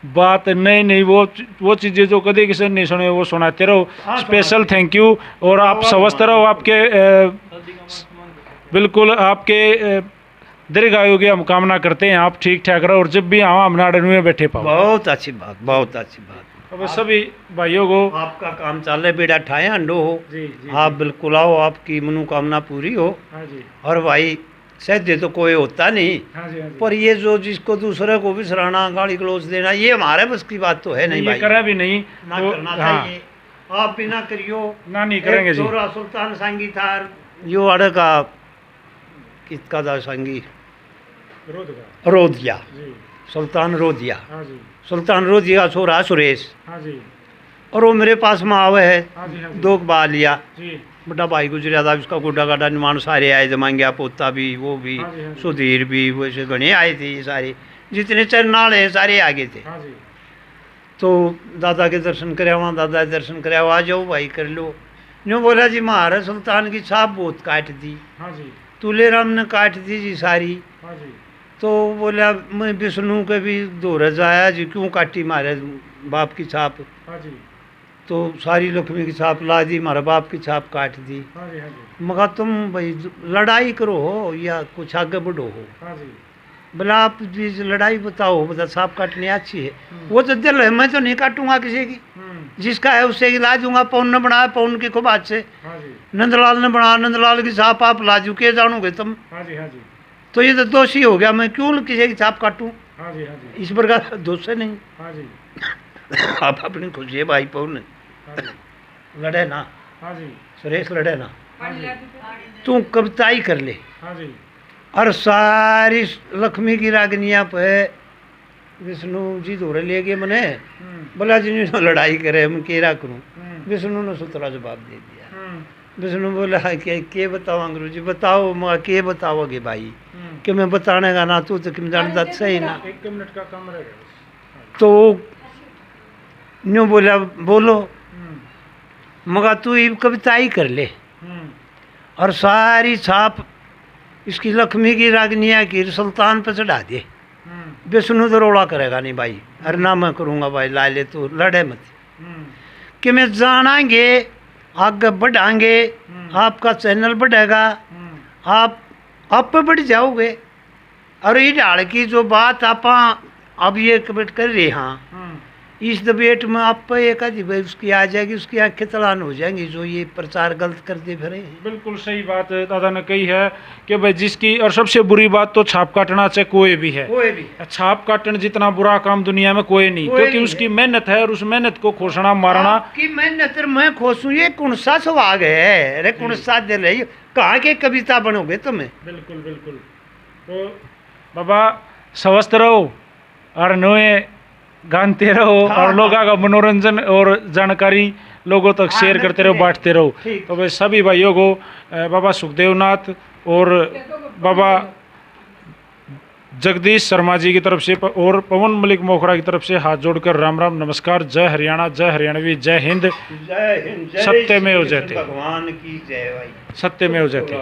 बात, नई नई वो चीज़ें जो कभी किसी ने सुने वो सुनाते रहो। स्पेशल थैंक यू, और आप स्वस्थ रहो, आपके बिल्कुल आपके दीर्घायु की हम कामना करते हैं, आप ठीक ठाक रहो, और जब भी हम नाड़े में बैठे पाओ। बहुत अच्छी बात, बहुत अच्छी बात। अब सभी भाइयों को आपका काम चल रहा, बेड़ा ठाए अंडो हो, जी, जी, आप बिल्कुल आओ, आपकी मनोकामना पूरी हो। हाँ जी, और भाई सहदे तो कोई होता नहीं, हाँ जी, हाँ जी, पर ये जो जिसको दूसरे को भी सराहना गाली गलौज देना, ये हमारे बस की बात तो है नहीं ये भाई, करा भी नहीं ना तो करना हाँ, चाहिए। आप भी ना करियो, ना नहीं करेंगे जी। जोरा सुल्तान सांगी था यो अड़ का किसका था सांगी, विरोध का, रोधिया, जी, सुल्तान रोधिया, हाँ जी, सुल्तान रोधिया का छोरा सुरेश, हाँ जी, और वो मेरे पास में आवे है, हाँ जी, हाँ जी, 2 बार लिया। जी, बड़ा भाई गुजरा था, उसका गोडा गाडा निर्माण सारे आए, जमांगिया पोता भी, वो भी, हाँ जी, हाँ जी। सुधीर भी, वैसे घने आए थे ये सारे, जितने चरनाल है सारे आगे थे। हाँ जी, तो दादा के दर्शन करावा, दादा के दर्शन करावा, आ जाओ भाई कर लो। यूँ बोला जी महाराज सुल्तान की छाप बहुत काट दी, हाँ जी, तुले राम ने काट दी जी सारी। हाँ जी, तो बोला मैं विष्णु के भी दोरज आया जी, क्यों काटी मारे बाप की छाप, हाँ जी, तो सारी लक्ष्मी की छाप ला दी, हमारे बाप की छाप काट दी। हाँ जी, हाँ जी, मगर तुम भाई लड़ाई करो हो या कुछ आगे बढ़ो हो, हाँ जी, बोला आप जी लड़ाई बताओ, बता छाप काटनी अच्छी है, वो तो दिल है, मैं तो नहीं काटूंगा किसी की, जिसका है उससे ला दूंगा। पौन ने बनाया पौन की खूब आज से, हाँ जी, नंदलाल ने बनाया नंदलाल की छाप आप लाजू के जानोगे तुम, हाँ जी, हाँ जी, तो ये तो दोषी हो गया, मैं क्यों किसी की छाप काटूं, हाँ जी, हाँ जी, इस प्रकार दोष है नहीं। हाँ जी, आप अपनी खुशी है भाई पौन हाँ जी, लड़े ना, हाँ जी, सुरेश लड़े ना, हाँ जी, तू कविताई कर ले, हाँ जी, और सारी लक्ष्मी की रागनिया पे विष्णु जी धोरे ले गए मने, बोला जी ने लड़ाई करे मैं केरा करूं, विष्णु ने सुतरा जवाब दे दिया, विष्णु बोला के बताओ गुरु जी, बताओ मैं के बताओगे भाई, कि मैं बताने का ना तू तो किम जानता सही ना। 1 मिनट का कम रहेगा। तो न्यू बोला बोलो, मगर तू ये कविता ही कर ले और सारी छाप इसकी लक्ष्मी की रागनिया की सुल्तान पर चढ़ा दे। विष्णु तो रोड़ा करेगा नहीं भाई, अरे ना मैं करूँगा भाई, ला ले तू, लड़े मत। कि मैं जानांगे, आगे बढ़ाएंगे, आपका चैनल बढ़ेगा, आप पे बढ़ जाओगे। और ये डाल की जो बात आप अब ये कमेंट कर रहे हैं, इस डिबेट में आप पे एक आधी भाई उसकी आ जाएगी, उसकी आंखें तलान हो जाएंगी जो ये प्रचार गलत करते फिरे। बिल्कुल सही बात दादा ने कही है कि भाई जिसकी, और सबसे बुरी बात तो छाप काटना चाहे कोई भी है, कोई भी छाप काटने जितना बुरा काम दुनिया में कोई नहीं, क्योंकि उसकी मेहनत है और उस मेहनत को खोसना मारना की मेहनत मैं खोसूं, ये कौन सा सवाग है, अरे कौन सा दिल है, कहाँ के कविता बनोगे तुम्हें। बिल्कुल बिल्कुल। तो बाबा स्वस्थ रहो और नए गानते रहो और लोगों का मनोरंजन और जानकारी लोगों तक शेयर करते रहो, बांटते रहो। तो भाई सभी भाइयों को बाबा सुखदेव नाथ और बाबा जगदीश शर्मा जी की तरफ से और पवन मलिक मोखरा की तरफ से हाथ जोड़कर राम राम नमस्कार। जय हरियाणा, जय हरियाणवी, जय हिंद, जय हिंद, सत्यमेव जयते, भगवान की जय भाई, सत्यमेव जयते।